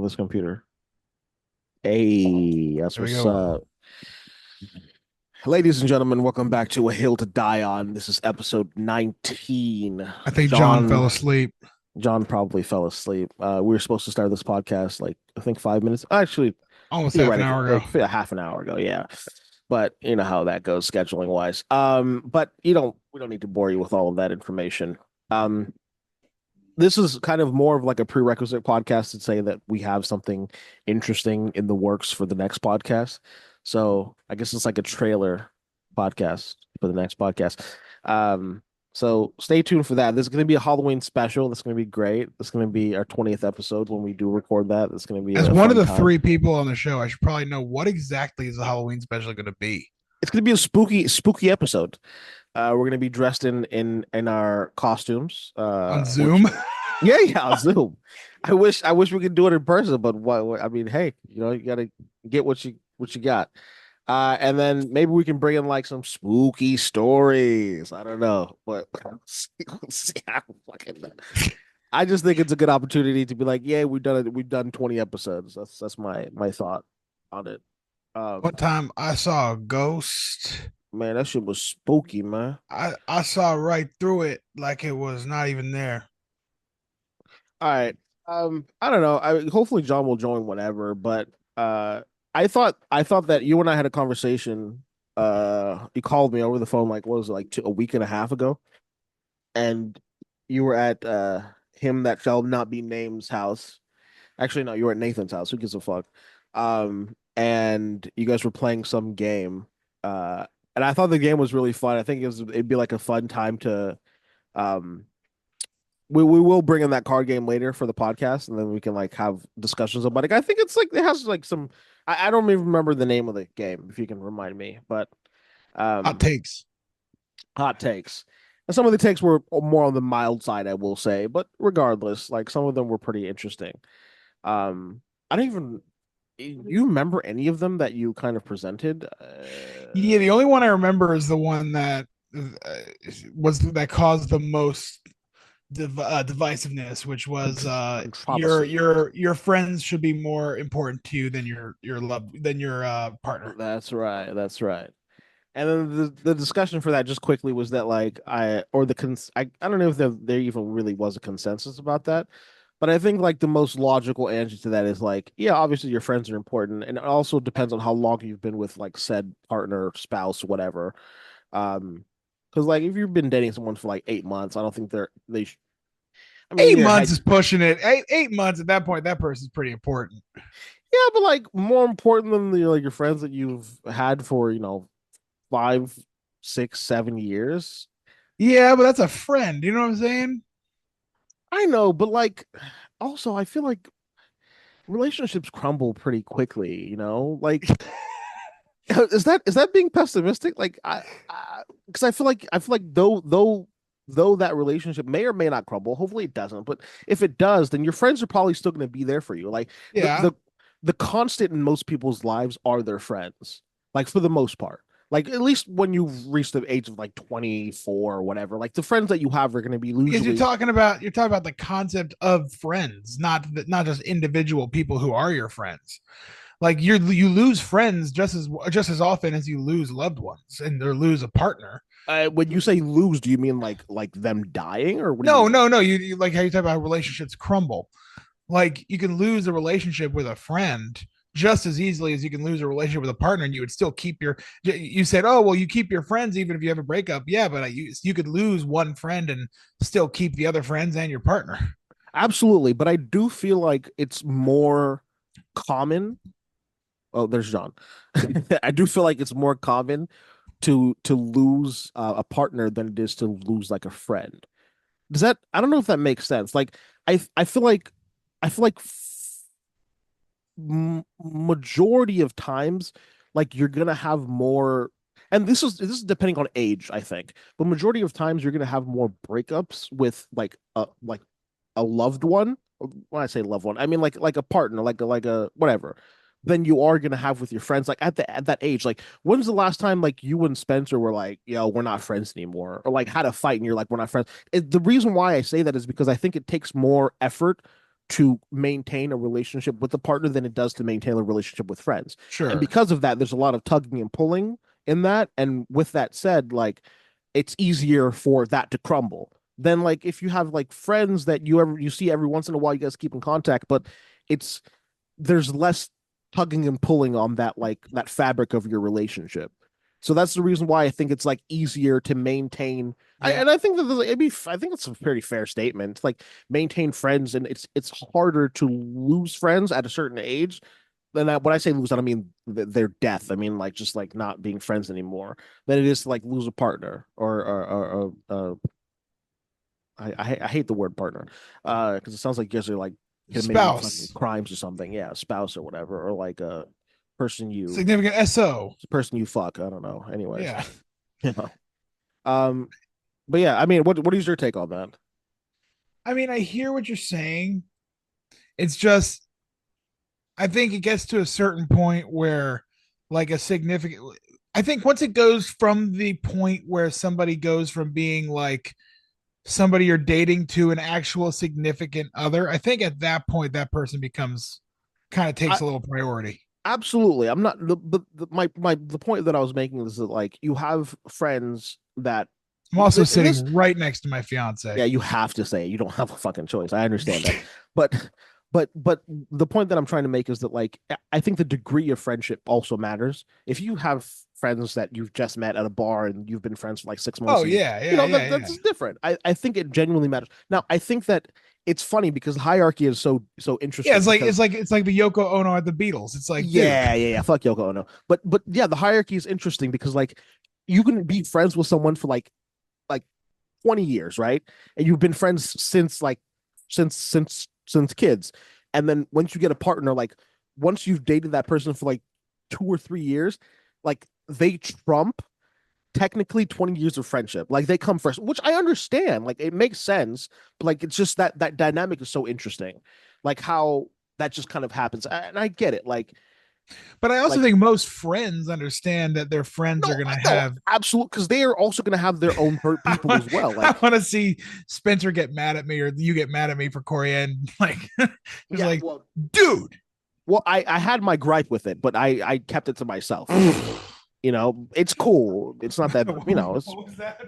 on this computer. Hey, that's There we what's go. up. Ladies and gentlemen, welcome back to A Hill to Die On. This is episode 19. I think John fell John asleep. John probably fell asleep. We were supposed to start this podcast like I think 5 minutes. Actually, Almost half an theoretically, hour ago. like a half an hour ago, yeah. But you know how that goes scheduling wise. But we don't need to bore you with all of that information. Um, this is kind of more of like a prerequisite podcast to say that we have something interesting in the works for the next podcast. So I guess it's like a trailer podcast for the next podcast. Um, so stay tuned for that. This is going to be a Halloween special. That's going to be great. This is going to be our 20th episode when we do record that. It's going to be As a one of fun the time. three people on the show, I should probably know what exactly is the Halloween special going to be. It's going to be a spooky episode. We're going to be dressed in our costumes. On Which Zoom. Yeah, on Zoom. I wish we could do it in person, but I mean, hey, you gotta get what you got. And then maybe we can bring in like some spooky stories. I don't know, but we'll see how fucking. I just think it's a good opportunity to be like, yeah, we've done it. We've done 20 episodes. That's my thought on it. One Um, time I saw a ghost. man, that shit was spooky, man. I saw right through it like it was not even there. All right. I don't know. Hopefully John will join whenever, but I thought that you and I had a conversation. You called me over the phone like what was it, like a week and a half ago, and you were at him that shall not be named's house. Actually, no, you were at Nathan's house. Who gives a fuck? And you guys were playing some game. And I thought the game was really fun. I think it'd be like a fun time to um we will bring in that card game later for the podcast, and then we can like have discussions about it. I think it's like it has like some. I don't even remember the name of the game. If you can remind me, but Hot um, takes. hot takes. And some of the takes were more on the mild side, I will say. But regardless, like some of them were pretty interesting. I don't even. You remember any of them that you kind of presented? Yeah, the only one I remember is the one that was that caused the most divisiveness, which was Controversy. your friends should be more important to you than your love than your partner. That's right. That's right. And then the discussion for that just quickly was that like I don't know if there even really was a consensus about that, but I think like the most logical answer to that is like yeah, obviously your friends are important, and it also depends on how long you've been with like said partner, spouse, whatever. Because like if you've been dating someone for like 8 months, I don't think I mean in Eight your months head is pushing it. Eight months at that point, that person's pretty important. yeah, but like more important than the like your friends that you've had for 5, 6, 7 years. Yeah, but that's a friend. You know what I'm saying? I know, but like, also, I feel like relationships crumble pretty quickly. Like, is that being pessimistic? Like, because I feel like though that relationship may or may not crumble. Hopefully, it doesn't. But if it does, then your friends are probably still going to be there for you. Like the Yeah. the the constant in most people's lives are their friends. Like for the most part. Like at least when you've reached the age of like 24 or whatever, like the friends that you have are going to be Because usually. you're talking about the concept of friends, not just individual people who are your friends. Like you lose friends just as often as you lose loved ones and or lose a partner. When you say lose, do you mean like them dying, or what do you No, mean? no, no. You like how you talk about relationships crumble. Like you can lose a relationship with a friend just as easily as you can lose a relationship with a partner, and you would still keep your. You said, "Oh, well, you keep your friends even if you have a breakup." Yeah, but you could lose one friend and still keep the other friends and your partner. Absolutely, but I do feel like it's more common. Oh, there's John. I do feel like it's more common to lose a partner than it is to lose like a friend. Does that? I don't know if that makes sense. Like I feel like majority of times like you're gonna have more, and this is depending on age, I think, but majority of times you're gonna have more breakups with like a loved one. When I say loved one, I mean like a partner, like a whatever, than you are gonna have with your friends. Like at that age, like when's the last time like you and Spencer were like, yo, we're not friends anymore, or like had a fight and you're like, we're not friends. The reason why I say that is because I think it takes more effort to maintain a relationship with a partner than it does to maintain a relationship with friends. And Sure. because of that, there's a lot of tugging and pulling in that. And with that said, like it's easier for that to crumble than like if you have like friends that you see every once in a while, you guys keep in contact, but it's there's less tugging and pulling on that like that fabric of your relationship. So that's the reason why I think it's like easier to maintain. Yeah. And I think that I think it's a pretty fair statement. Like maintain friends, and it's harder to lose friends at a certain age. Then when I say lose, I don't mean their death. I mean like just like not being friends anymore. Than it is to like lose a partner or I hate the word partner because it sounds like you guys are like committing fucking Spouse. crimes or something. Yeah, spouse or whatever, or like a person you Significant SO. person you fuck. I don't know. Anyways, Yeah. yeah. Um, but yeah, I mean, what is your take on that? I mean, I hear what you're saying. It's just I think it gets to a certain point where like a significant I think once it goes from the point where somebody goes from being like somebody you're dating to an actual significant other, I think at that point that person becomes kind of I takes a little priority. absolutely. I'm not the point that I was making is that like you have friends that I'm also and this sitting right next to my fiance. yeah, you have to say it. You don't have a fucking choice. I understand that. But but the point that I'm trying to make is that like I think the degree of friendship also matters. If you have friends that you've just met at a bar and you've been friends for like 6 months Oh and yeah, yeah, yeah, yeah. that's different. I think it genuinely matters. Now I think that it's funny because hierarchy is so Yeah, interesting it's like because it's like the Yoko Ono at the Beatles. It's like, dude. yeah. Fuck Yoko Ono. But yeah, the hierarchy is interesting because like you can be friends with someone for like 20 years, right? And you've been friends since like since kids. And then once you get a partner, like once you've dated that person for like 2 or 3 years, like they trump technically 20 years of friendship. Like they come first, which I understand. Like it makes sense, but like it's just that dynamic is so interesting. Like how that just kind of happens. And I get it. But I also Like think most friends understand that their friends are gonna no, have. absolute because they are also going to have their own I people want, as well. I Like want to see Spencer get mad at me, or you get mad at me for Corey, and like, just yeah, like, well, dude. I had my gripe with it, but I kept it to myself. It's cool. It's not that, What it's was that?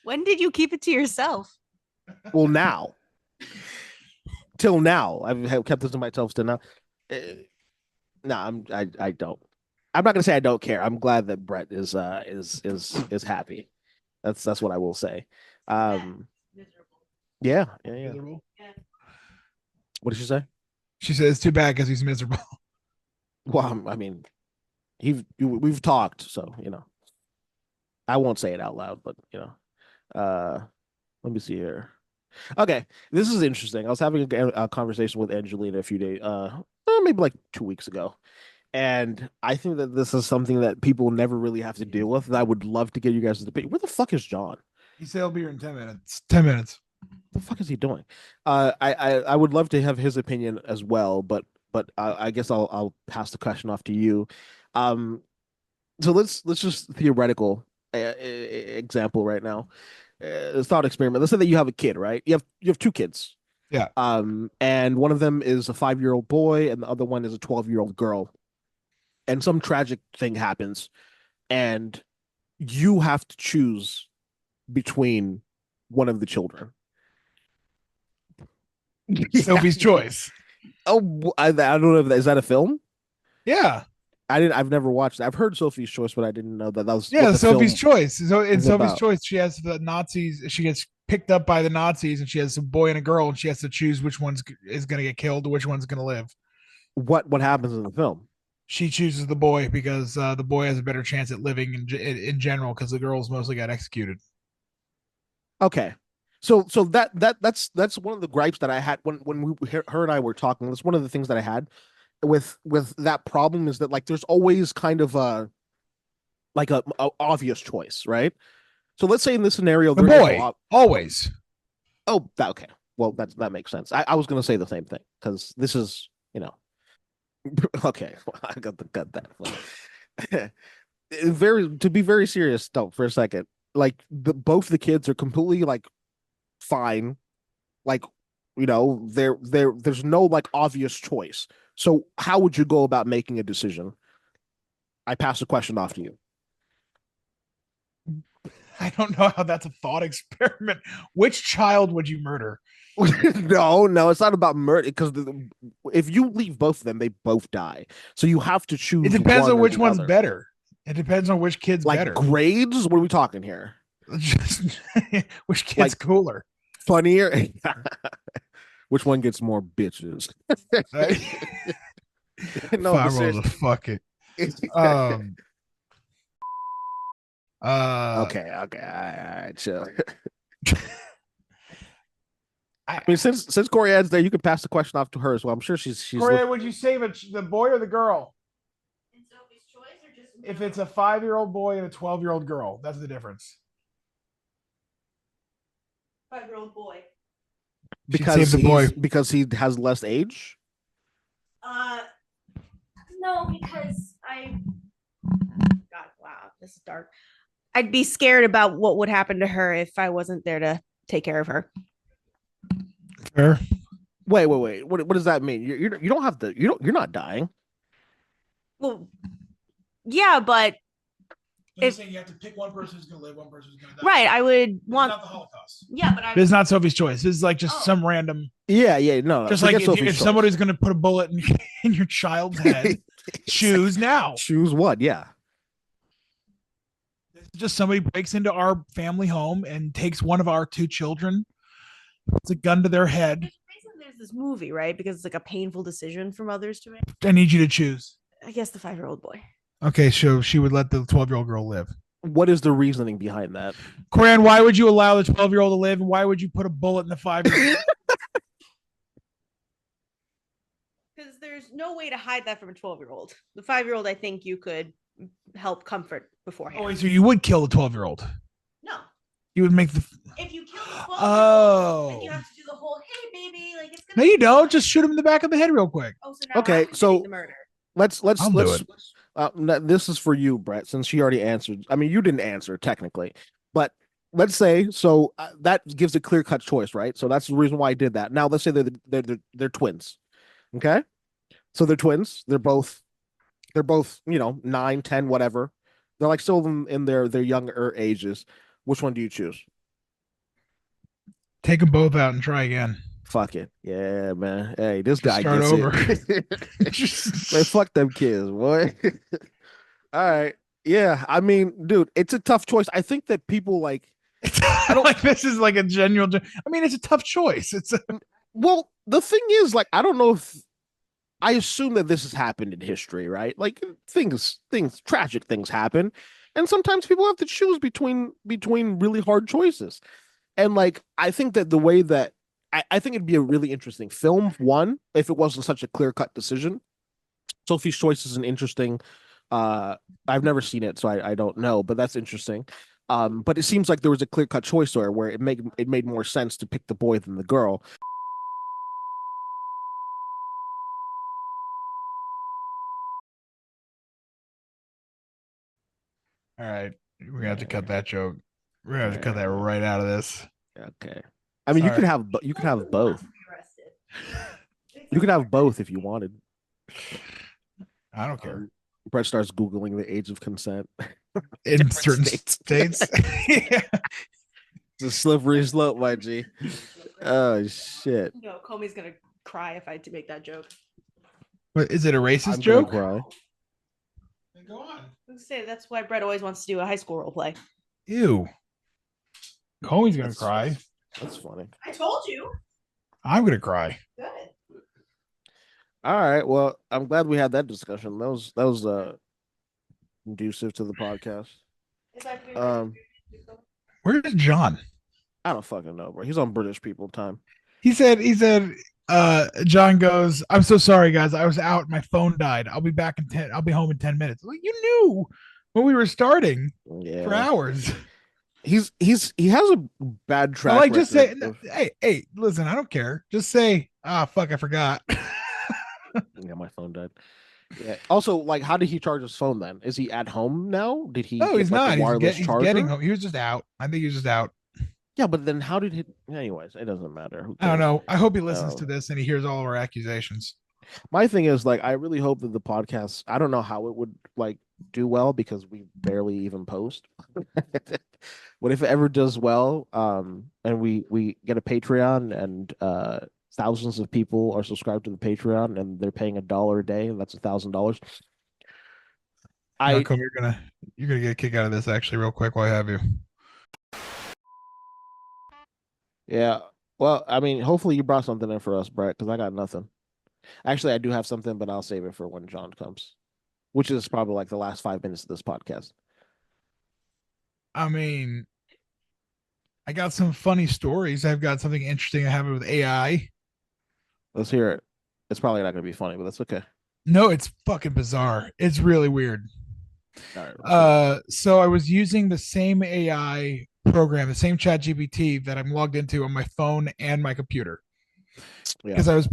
When did you keep it to yourself? well now. Till now. I've kept this to myself till now. Uh, no, I don't. I'm not gonna say I don't care. I'm glad that Brett is happy. That's what I will say. Um yeah. Miserable. What did you say? She says, "Too bad because he's miserable." Well, I mean, we've talked, so I won't say it out loud, but let me see here. Okay, this is interesting. I was having a conversation with Angelina a few days, maybe like 2 weeks ago, and I think that this is something that people never really have to deal with. And I would love to get you guys to debate. Where the fuck is John? He said he'll be here in 10 minutes. 10 minutes. What the fuck is he doing? I would love to have his opinion as well, but I guess I'll pass the question off to you. Um, so let's just theoretical example right now. Thought experiment. Let's say that you have a kid, right? You have two kids. Yeah. And one of them is a 5-year-old boy, and the other one is a 12-year-old girl. And some tragic thing happens, and you have to choose between one of the children. Sophie's Choice. Oh, I don't know if is that a film? Yeah. I've never watched it. I've heard Sophie's Choice, but I didn't know that was what Yeah. the Sophie's film Choice. So in was Sophie's about. Choice, she has the Nazis. She gets picked up by the Nazis, and she has a boy and a girl, and she has to choose which one's is going to get killed, which one's going to live. What happens in the film? She chooses the boy because the boy has a better chance at living in general because the girls mostly got executed. Okay. So that's one of the gripes that I had when her and I were talking. That's one of the things that I had with that problem is that like there's always kind of a obvious choice, right? So let's say in this scenario The there is boy, always. okay. Well, that makes sense. I was gonna say the same thing because this is okay. I got that. Very to be very serious though for a second. Like both the kids are completely like fine, like there's no like obvious choice. So how would you go about making a decision? I pass the question off to you. I don't know how that's a thought experiment. Which child would you murder? No, it's not about murder because if you leave both of them, they both die. So you have to choose. It depends one on or which the one's other. better. It depends on which kid's Like better. grades? What are we talking here? Just which kid's Like- cooler. Funnier? Which one gets more bitches? No, but 5 rolls of fuck it. Um. okay, all right, chill. I mean, since Corianne's there, you can pass the question off to her as well. I'm sure she's. Corianne, would you save it the boy or the girl? In Sophie's choice or just If it's a 5-year-old boy and a 12-year-old girl, that's the difference. 5-year-old boy. because save the boy. because he has less age. No, because God, wow, this is dark. I'd be scared about what would happen to her if I wasn't there to take care of her. Fair. Wait. What does that mean? You don't have to. You're not dying. Well, yeah, but You're saying you have to pick one person who's going to live, one person who's going to die. right, I would want. Not the Holocaust. Yeah, but I. This is not Sophie's choice. This is like just Oh. some random. Yeah, no. Just forget like Sophie's if choice. somebody's going to put a bullet in your child's head, choose now. choose one. Yeah. Just somebody breaks into our family home and takes one of our 2 children, puts a gun to their head. There's a reason there's this movie, right? Because it's like a painful decision for mothers to make. I need you to choose. I guess the 5-year-old boy. Okay, so she would let the 12-year-old girl live. What is the reasoning behind that? Corinne, why would you allow the 12-year-old to live, and why would you put a bullet in the 5-year-old? Because there's no way to hide that from a 12-year-old. The 5-year-old, I think you could help comfort beforehand. Oh, wait, so you would kill the 12-year-old? No. You would make the. If you kill the 12-year-old, Oh. then you have to do the whole, hey, baby, like it's gonna No, be you don't. fine." Just shoot him in the back of the head real quick. Oh, so now Okay, I'm committing so- the murder. Let's I'll do it. this is for you, Brett, since she already answered. I mean, you didn't answer technically, but let's say so that gives a clear-cut choice, right? So that's the reason why I did that. Now let's say they're twins. Okay? So they're twins. They're both 9, 10, whatever. They're like still in their younger ages. Which one do you choose? Take them both out and try again. Fuck it. Yeah, man. Hey, this guy start gets over. it. Man, fuck them kids, boy. All right. Yeah, I mean, dude, it's a tough choice. I think that people like I don't like this is like a genuine. I mean, it's a tough choice. It's well, the thing is, like, I don't know if I assume that this has happened in history, right? Like tragic things happen. And sometimes people have to choose between really hard choices. And like I think that the way that I think it'd be a really interesting film, one, if it wasn't such a clear-cut decision. Sophie's Choice is an interesting I've never seen it, so I don't know, but that's interesting. But it seems like there was a clear-cut choice there where it made more sense to pick the boy than the girl. all right. We're gonna have to cut that joke. We're gonna have to cut that right out of this. Okay. I mean, you Sorry. could have you could have Who both. wants to be arrested? You could have both if you wanted. I don't care. Brett starts Googling the age of consent. In different certain states. states. Yeah. It's a slippery slope, my G. Oh shit. No, Comey's gonna cry if I had to make that joke. But is it a racist I'm joke? gonna cry. Go on. I was say that's why Brett always wants to do a high school role play. Ew. Comey's gonna That's- cry. That's funny. I told you. I'm gonna cry. Good. All right. Well, I'm glad we had that discussion. That was conducive to the podcast. Where's John? I don't fucking know, bro. He's on British people time. He said, John goes, I'm so sorry, guys. I was out. My phone died. I'll be back in 10. I'll be home in 10 minutes. Like, you knew when we were starting Yeah. for hours. He has a bad track. Like, just say, record of- hey, listen, I don't care. Just say, fuck, I forgot. Yeah, my phone died. Yeah. Also, like, how did he charge his phone then? Is he at home now? Did he? No, get, he's like, not. a wireless He's charger? getting home. He was just out. I think he was just out. Yeah, but then how did he? Anyways, it doesn't matter. Who I don't cares? know. I hope he listens to Um, this and he hears all of our accusations. my thing is like, I really hope that the podcast. I don't know how it would like do well because we barely even post. What if it ever does well? And we get a Patreon and thousands of people are subscribed to the Patreon and they're paying $1 a day. And that's $1,000. I Malcolm, you're gonna get a kick out of this actually real quick while I have you. Yeah. Well, I mean, hopefully you brought something in for us, Brett, because I got nothing. Actually, I do have something, but I'll save it for when John comes, which is probably like the last 5 minutes of this podcast. I mean, I got some funny stories. I've got something interesting that happened with AI. Let's hear it. It's probably not going to be funny, but that's okay. No, it's fucking bizarre. It's really weird. All right. Let's hear it. So I was using the same AI program, the same chat GPT that I'm logged into on my phone and my computer. Yeah. Because I was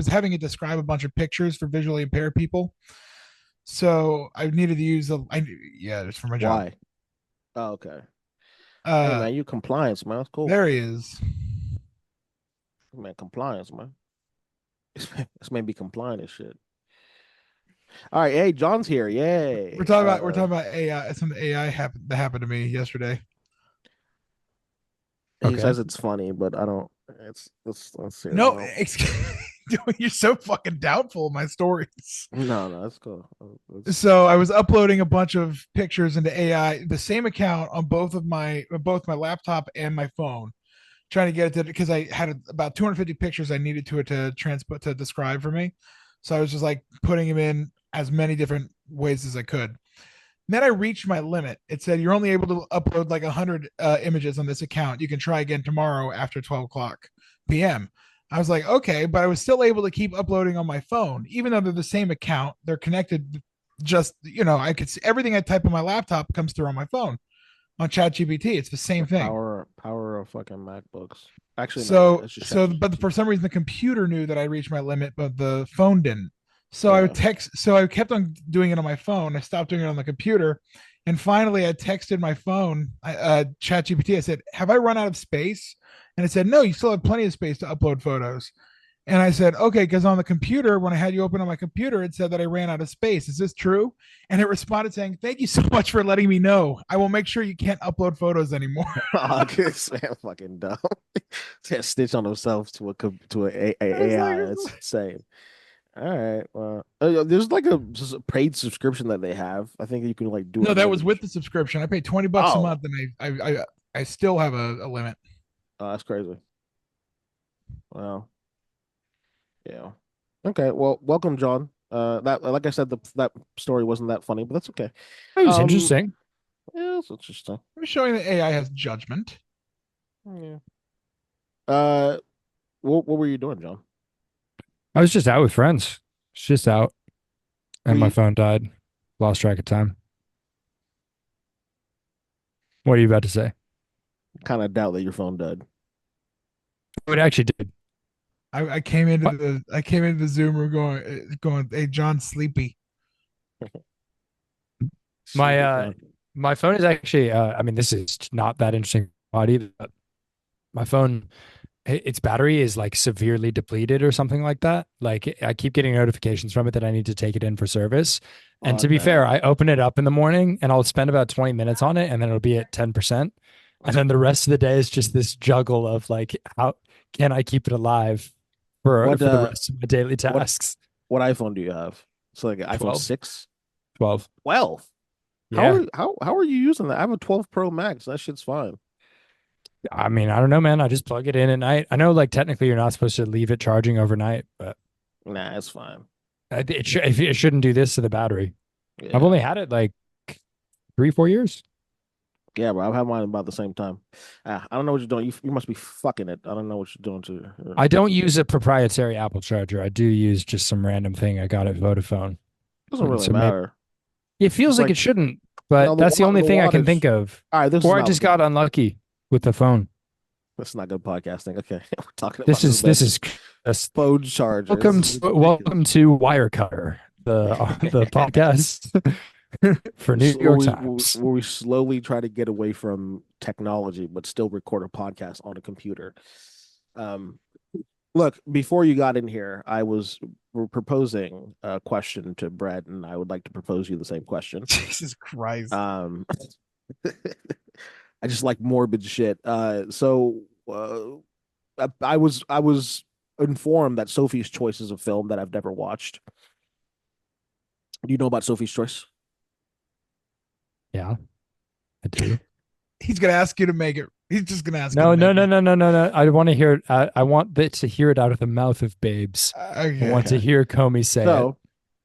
having it describe a bunch of pictures for visually impaired people. So I needed to use yeah, it's for my job. Why? Oh, okay. Hey, Uh, man, you compliance, man. That's cool. there he is. Man, compliance, man. This may be compliant as shit. All right. Hey, John's here. Yay. We're talking about AI. Some AI that happened to me yesterday. He Okay. says it's funny, but I don't. Let's see. No, you're so fucking doubtful of my stories. No, that's cool. So I was uploading a bunch of pictures into AI, the same account on both my laptop and my phone, trying to get it to because I had about 250 pictures I needed to transport to describe for me. So I was just like putting them in as many different ways as I could. Then I reached my limit. It said you're only able to upload like 100 images on this account. You can try again tomorrow after 12 o'clock p.m. I was like, okay, but I was still able to keep uploading on my phone, even though they're the same account. They're connected. Just I could see everything I type on my laptop comes through on my phone on ChatGPT. It's the same thing. Power of fucking MacBooks. Actually, no, but for some reason the computer knew that I reached my limit, but the phone didn't. So I kept on doing it on my phone. I stopped doing it on the computer. And finally I texted my phone, ChatGPT. I said, have I run out of space? And it said, no, you still have plenty of space to upload photos. And I said, okay, because on the computer, when I had you open on my computer, it said that I ran out of space. Is this true? And it responded saying, thank you so much for letting me know. I will make sure you can't upload photos anymore. Oh, this man fucking dumb. Stitch on themselves to a AI. It's insane. All right. Well, there's like just a paid subscription that they have. I think you can like do. No, that was with the subscription. I paid $20 a month, and I still have a limit. Oh, that's crazy. Wow. Yeah. Okay. Well, welcome, John. That like I said, that story wasn't that funny, but that's okay. It was interesting. Yeah, it's interesting. I'm showing that AI has judgment. Yeah. What were you doing, John? I was just out with friends. Just out. And my you- phone died. Lost track of time. What are you about to say? Kind of doubt that your phone died. It actually did. I came into the Zoom room going, hey, John's sleepy. My phone is actually I mean, this is not that interesting body, but my phone, its battery is like severely depleted or something like that. Like I keep getting notifications from it that I need to take it in for service. And to be fair, I open it up in the morning and I'll spend about 20 minutes on it and then it'll be at 10%. And then the rest of the day is just this juggle of like, how can I keep it alive for the rest of my daily tasks? What iPhone do you have? So like an iPhone 12. 6? 12. 12? Yeah. How are you using that? I have a 12 Pro Max. That shit's fine. I mean, I don't know, man. I just plug it in at night. I know, like, technically you're not supposed to leave it charging overnight, but Nah, it's fine. it shouldn't do this to the battery. Yeah. I've only had it like 3-4 years. Yeah, bro. I've had mine about the same time. I don't know what you're doing. You must be fucking it. I don't know what you're doing to. I don't use a proprietary Apple charger. I do use just some random thing I got at Vodafone. Doesn't really So matter. It feels like it shouldn't, but that's the only thing I can think of. All right, Or I just got unlucky with the phone. That's not good podcasting. Okay, we're talking about This is phone charger. welcome to Wirecutter, the podcast. for New So York we, Times. where we slowly try to get away from technology, but still record a podcast on a computer. Um, Look, before you got in here, we're proposing a question to Brett, and I would like to propose you the same question. Jesus Christ. Um, I just like morbid shit. I was informed that Sophie's Choice is a film that I've never watched. Do you know about Sophie's Choice? Yeah, I do. He's gonna ask you to make it. He's just gonna ask No, you to no, make no, it. no, no, no, no. I want to hear it. I want to hear it out of the mouth of babes. I want to Okay. hear Comey say it. So,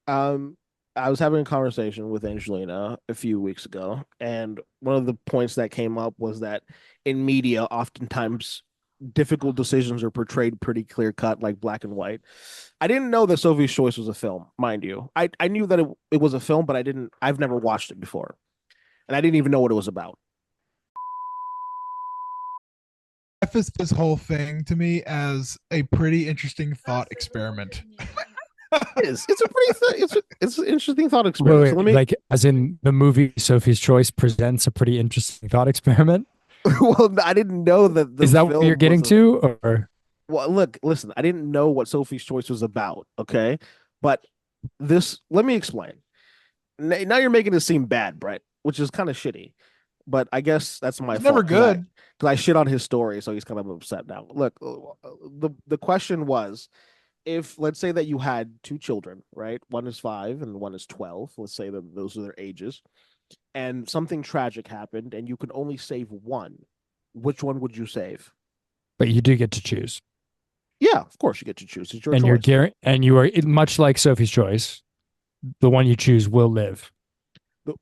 um, I was having a conversation with Angelina a few weeks ago, and one of the points that came up was that in media, oftentimes difficult decisions are portrayed pretty clear cut, like black and white. I didn't know that Sophie's Choice was a film, mind you. I knew that it was a film, but I've never watched it before. And I didn't even know what it was about. Preface this whole thing to me as a pretty interesting thought experiment. It's an interesting thought Wait, experiment. wait, So let me like as in the movie Sophie's Choice presents a pretty interesting thought experiment. well, I didn't know that the Is that what film you're getting was a- to, or Well, look, listen, I didn't know what Sophie's Choice was about, okay? But let me explain. Now you're making it seem bad, Brett, which is kind of shitty. But I guess that's my It's fault. never good. Because I shit on his story, so he's kind of upset now. Look, the question was, if let's say that you had two children, right? One is 5 and one is 12. Let's say that those are their ages, and something tragic happened, and you could only save one. Which one would you save? but you do get to choose, Yeah, of course you get to choose. It's your and choice. and you are much like Sophie's Choice. The one you choose will live.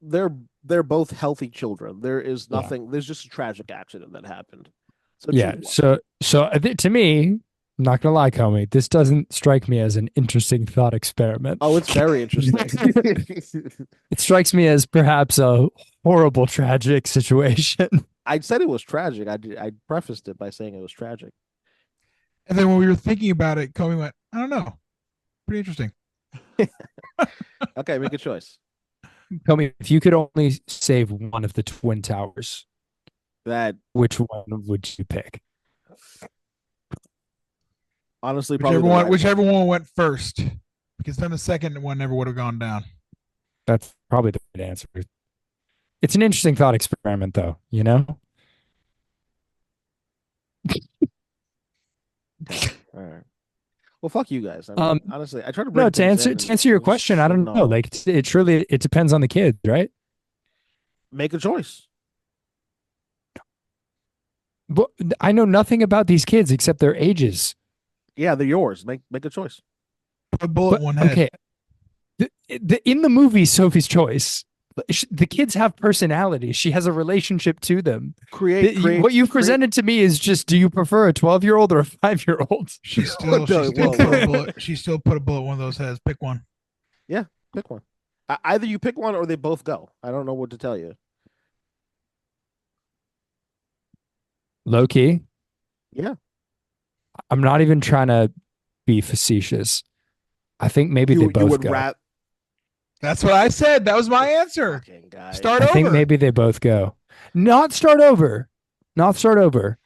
They're both healthy children. There is Yeah. nothing. There's just a tragic accident that happened. So Yeah. choose one. So to me, I'm not gonna lie, Comey, this doesn't strike me as an interesting thought experiment. Oh, it's very interesting. It strikes me as perhaps a horrible, tragic situation. I said it was tragic. I prefaced it by saying it was tragic. And then when we were thinking about it, Comey went, I don't know. Pretty interesting. Okay, make a choice. Comey, if you could only save one of the Twin Towers, That which one would you pick? honestly probably Whichever one went first. Because then the second one never would have gone down. That's probably the right answer. It's an interesting thought experiment, though, you know? All right. Well, fuck you guys. I mean, Um, honestly, I try to bring No, to things answer in to answer your and question, I don't know. Like it truly it depends on the kid, right? make a choice. But I know nothing about these kids except their ages. Yeah, they're yours. Make a choice. Put a bullet But in one head. okay, in the movie Sophie's Choice, the kids have personality. She has a relationship to them. What you've presented to me is just: do you prefer a 12-year-old or a 5-year-old? She still put a bullet in one of those heads. Pick one. Pick one. Either you pick one or they both go. I don't know what to tell you. Low key. Yeah. I'm not even trying to be facetious. I think maybe they You both would go. That's what I said. That was my answer. Fucking guy. Start I over. think maybe they both go. Not start over. Not start over.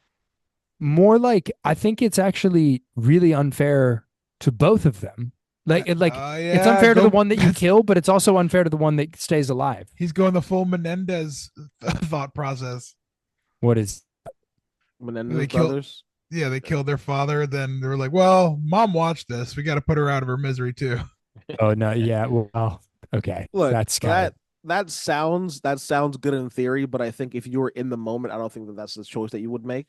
More like I think it's actually really unfair to both of them. It's unfair to the one that you kill, but it's also unfair to the one that stays alive. He's going the full Menendez thought process. What is Menendez They killed- brothers. Yeah, they killed their father. Then they were like, "Well, mom watched this. We got to put her out of her misery too." Oh no, yeah. Well, okay. Look, That's kind of that sounds good in theory, but I think if you were in the moment, I don't think that that's the choice that you would make.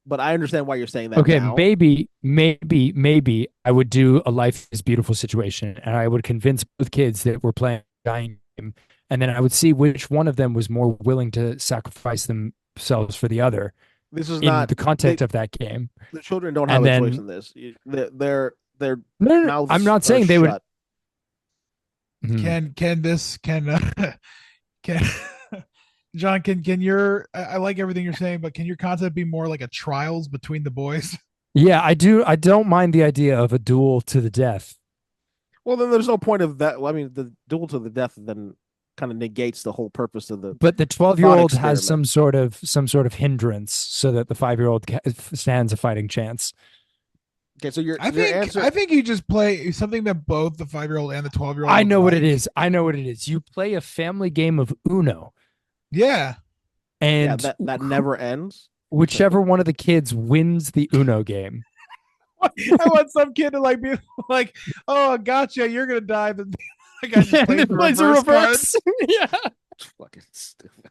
But I understand why you're saying that. okay. now. Maybe I would do a Life is Beautiful situation, and I would convince both kids that we're playing a dying game, and then I would see which one of them was more willing to sacrifice themselves for the other This is in not the context of that game. the children don't have And a choice then- in this. They're No, mouths I'm not are saying they would. shut. Mhm. Can John, can your I like everything you're saying, but can your concept be more like a trials between the boys? Yeah, I do. I don't mind the idea of a duel to the death. Well, then there's no point of that. Well, I mean, the duel to the death then kind of negates the whole purpose of the. But the 12-year-old has experiment. some sort of hindrance so that the 5-year-old stands a fighting chance. Okay, so your I your think answer. I think you just play something that both the 5-year-old and the 12-year-old. I know what like. it is. I know what it is. You play a family game of Uno, Yeah. and that never ends. whichever one of the kids wins the Uno game. I want some kid to like be like, "Oh, gotcha, you're gonna die." But the guy just plays the plays a reverse card. reverse. Yeah. Fucking stupid.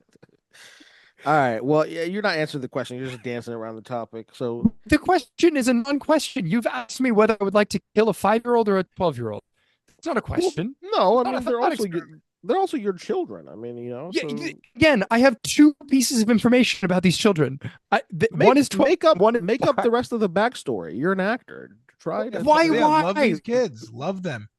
All right. Well, yeah, you're not answering the question. You're just dancing around the topic. So The question is a non-question. You've asked me whether I would like to kill a 5-year-old or a 12-year-old. It's not a question. no, I Not a mean they're thought also experiment. they're also your children. I mean, Yeah, so again, I have 2 pieces of information about these children. One is 12. make up One make up the rest of the backstory. You're an actor. Try to Why? Yeah, love Why? these kids. Love them.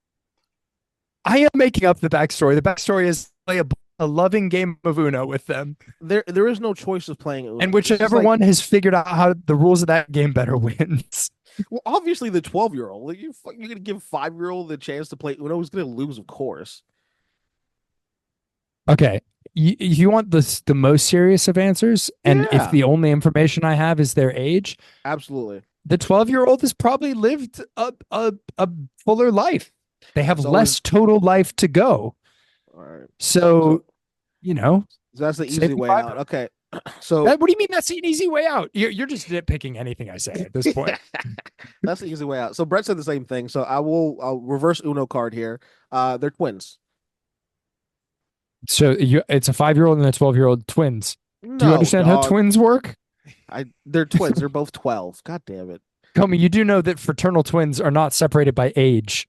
I am making up the backstory. The backstory is play a loving game of Uno with them, there is no choice of playing Uno. and This is whichever like- one has figured out how the rules of that game better wins. Well, obviously the 12-year-old. Like, you're gonna give 5-year-old the chance to play Uno. He's gonna lose, of course. Okay. You want the most serious of answers, and Yeah. if the only information I have is their age, Absolutely. the 12-year-old has probably lived a fuller life. They have So less total life to go. All right. So, you know, So that's the Save easy the way 5 out. Okay. So what do you mean that's an easy way out? You're just nitpicking anything I say at this point. that's the easy way out. So Brett said the same thing. So I'll reverse Uno card here. They're twins. So it's a 5-year-old and a 12-year-old twins. Do you No, understand how dog. twins work? They're twins. They're both 12. God damn it. Comey, you do know that fraternal twins are not separated by age.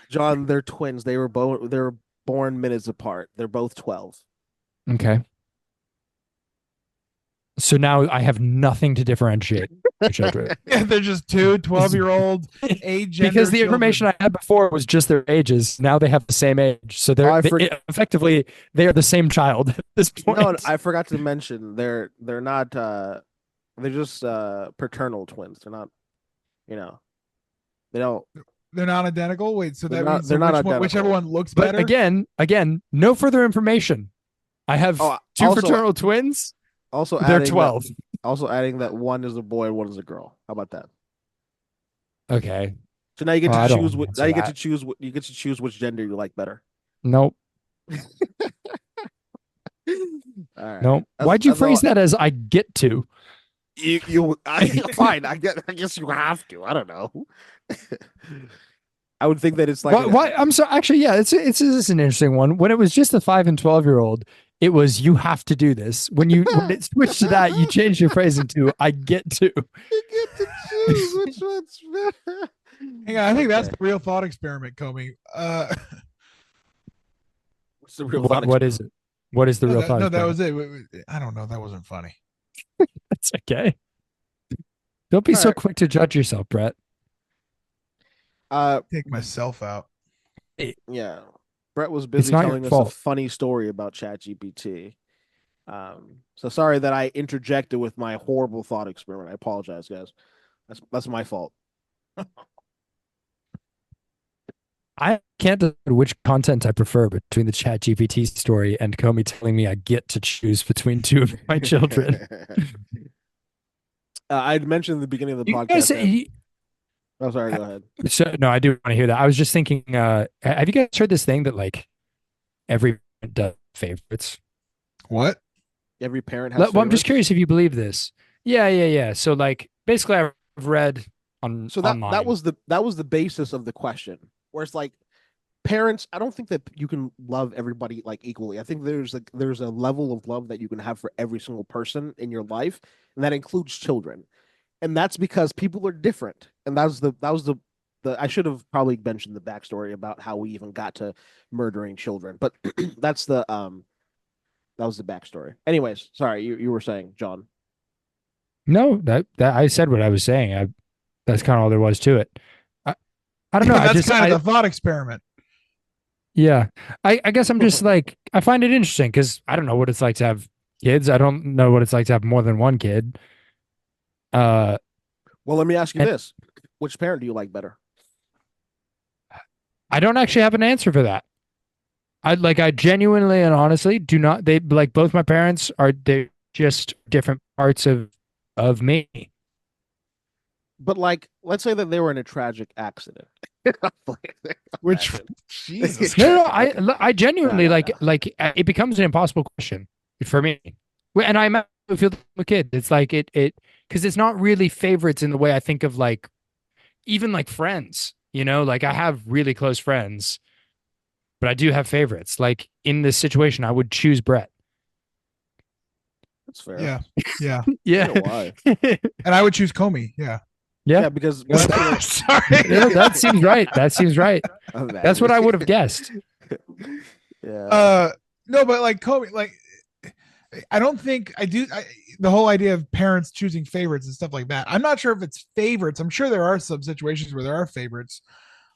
John, they're twins. They were born minutes apart. They're both 12. Okay. So now I have nothing to differentiate the children. Yeah, they're just 2 12-year-old age Because the information I had before was just their ages. Now they have the same age. So Oh, I effectively they are the same child at this point. No, I forgot to mention they're not they're just paternal twins. They're not, they don't. They're not identical. Wait, so They're that not- means they're not whichever identical. one looks But better. again, no further information. I have Oh, 2 also- fraternal twins. Also They're adding 12. adding that one is a boy and one is a girl. How about that? Okay. So now you get Well, I to don't choose. wanna Now you answer get to that. choose. You get to choose which gender you like better. Nope. All right. Nope. That's- Why'd you that's all phrase that as I get to? Fine. I guess you have to. I don't know. I would think that it's like Why? I'm sorry. Actually, yeah, it's this is an interesting one. When it was just the 5 and 12-year-old, it was you have to do this. When it switched to that, you changed your phrase into I get to. You get to choose which one's better. Hang on, I think that's Okay. the real thought experiment, Comey. What's the real What is it? What is the real thought? no, that experiment? was it. I don't know. That wasn't funny. That's okay. Don't be All so right. quick to judge yourself, Brett. Take myself out. Yeah. Brett was busy not your telling us a fault. funny story about ChatGPT. So sorry that I interjected with my horrible thought experiment. I apologize, guys. That's my fault. I can't decide which content I prefer between the Chat GPT story and Comey telling me I get to choose between 2 of my children. I'd mentioned in the beginning of the You podcast. guys, that- Oh, sorry. Go ahead. so no, I do want to hear that. I was just thinking, have you guys heard this thing that like every parent does favorites? What? Every parent has. Well, I'm just favorites? curious if you believe this. Yeah. So like basically I've read on So that online. was the basis of the question, where it's like parents. I don't think that you can love everybody like equally. I think there's a level of love that you can have for every single person in your life, and that includes children. And that's because people are different. And that was the I should have probably mentioned the backstory about how we even got to murdering children, but that's that was the backstory. Anyways, sorry, you were saying, John. No, that I said what I was saying. That's kind of all there was to it. I don't know. That's I just kind of the thought experiment. yeah. I guess I'm just like I find it interesting because I don't know what it's like to have kids. I don't know what it's like to have more than one kid. Well, let me ask you And- this: which parent do you like better? I don't actually have an answer for that. I genuinely and honestly do not. They like both my parents are. They're just different parts of me. But like, let's say that they were in a tragic accident. Which Imagine. Jesus. No, I genuinely No, it becomes an impossible question for me. And I imagine I feel a kid. It's like it because it's not really favorites in the way I think of like even like friends. You know, like I have really close friends, but I do have favorites. Like in this situation, I would choose Brett. That's fair. Yeah. Yeah. Yeah. Why? And I would choose Comey. Yeah. Yeah, because Sorry. Yeah, that seems right. That seems right. That's what I would have guessed. Yeah. No, but like Comey, like I don't think the whole idea of parents choosing favorites and stuff like that. I'm not sure if it's favorites. I'm sure there are some situations where there are favorites,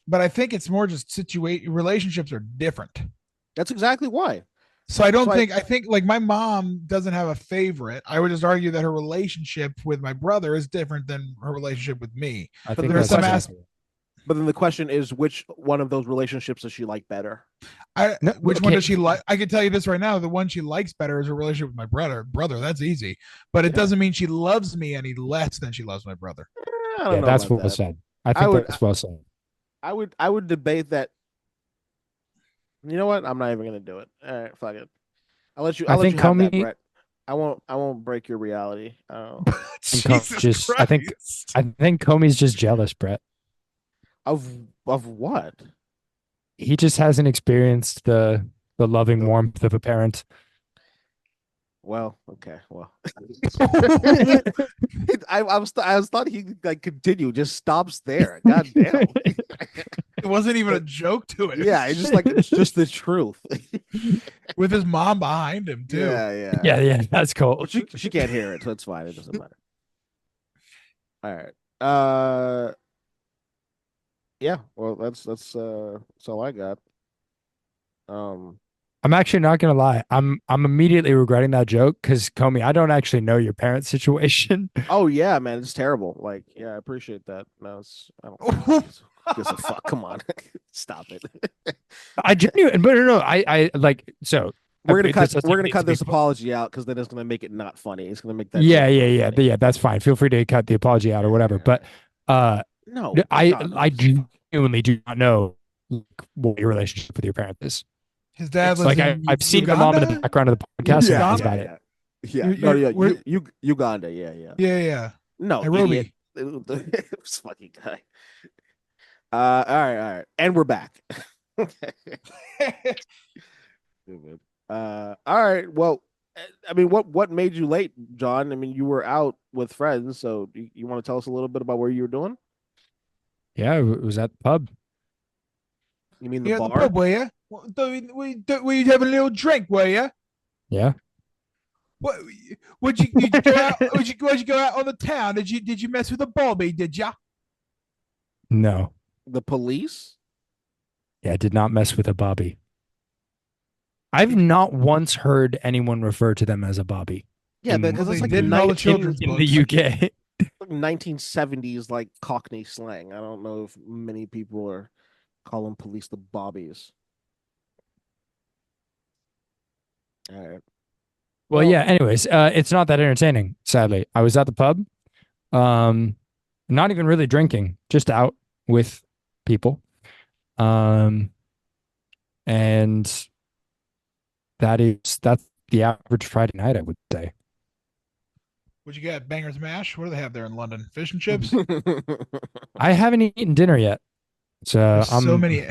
but I think it's more just relationships are different. That's exactly why. So I think like my mom doesn't have a favorite. I would just argue that her relationship with my brother is different than her relationship with me. I But think there's that's some But then the question is, which one of those relationships does she like better? Which one does she like? I can tell you this right now. The one she likes better is her relationship with my brother. That's easy. But it doesn't mean she loves me any less than she loves my brother. I don't know that's about well that. said. I think that's well said. I would debate that. You know what? I'm not even gonna do it. All right, fuck it. I'll let you. I'll let you have that, Brett. I won't break your reality. Jesus Christ. I think Comey's just jealous, Brett. Of what? He just hasn't experienced the loving warmth of a parent. Well, okay. Well, I was thought he like continue, just stops there. God damn. It wasn't even a joke to it. Yeah, it's just the truth. With his mom behind him too. Yeah. That's cool. Well, she can't hear it, so it's fine. It doesn't matter. All right. Yeah. Well, that's all I got. I'm actually not gonna lie. I'm immediately regretting that joke because Comey, I don't actually know your parents' situation. Oh yeah, man, it's terrible. Like, yeah, I appreciate that. No, I don't gives a fuck. Come on, stop it. I genuinely, but no, I like so. We're gonna cut this apology out because then it's gonna make it not funny. It's gonna make that. Yeah. That's fine. Feel free to cut the apology out or whatever. But no, I genuinely do not know what your relationship with your parents is. His dad like I've seen your mom in the background of the podcast. Yeah, that's about it. Yeah, Uganda. Yeah. No, Nairobi. This fucking guy. All right, and we're back. All right. Well, I mean, what made you late, John? I mean, you were out with friends, so you want to tell us a little bit about where you were doing? Yeah, it was at the pub. You mean the bar? The pub, were you? Were you having a little drink? Were you? Yeah. What? Would you go out? Would you go out on the town? Did you mess with the Bobby? Did ya? No. The police? Yeah, I did not mess with a Bobby. I've not once heard anyone refer to them as a Bobby. Yeah, because it's like in the children's in the UK. 1970s like Cockney slang. I don't know if many people are calling police the Bobbies. All right. Well, yeah. Anyways, it's not that entertaining. Sadly, I was at the pub, not even really drinking, just out with people, and that's the average Friday night, I would say. What'd you get? Bangers Mash? What do they have there in London? Fish and chips? I haven't eaten dinner yet, so so many.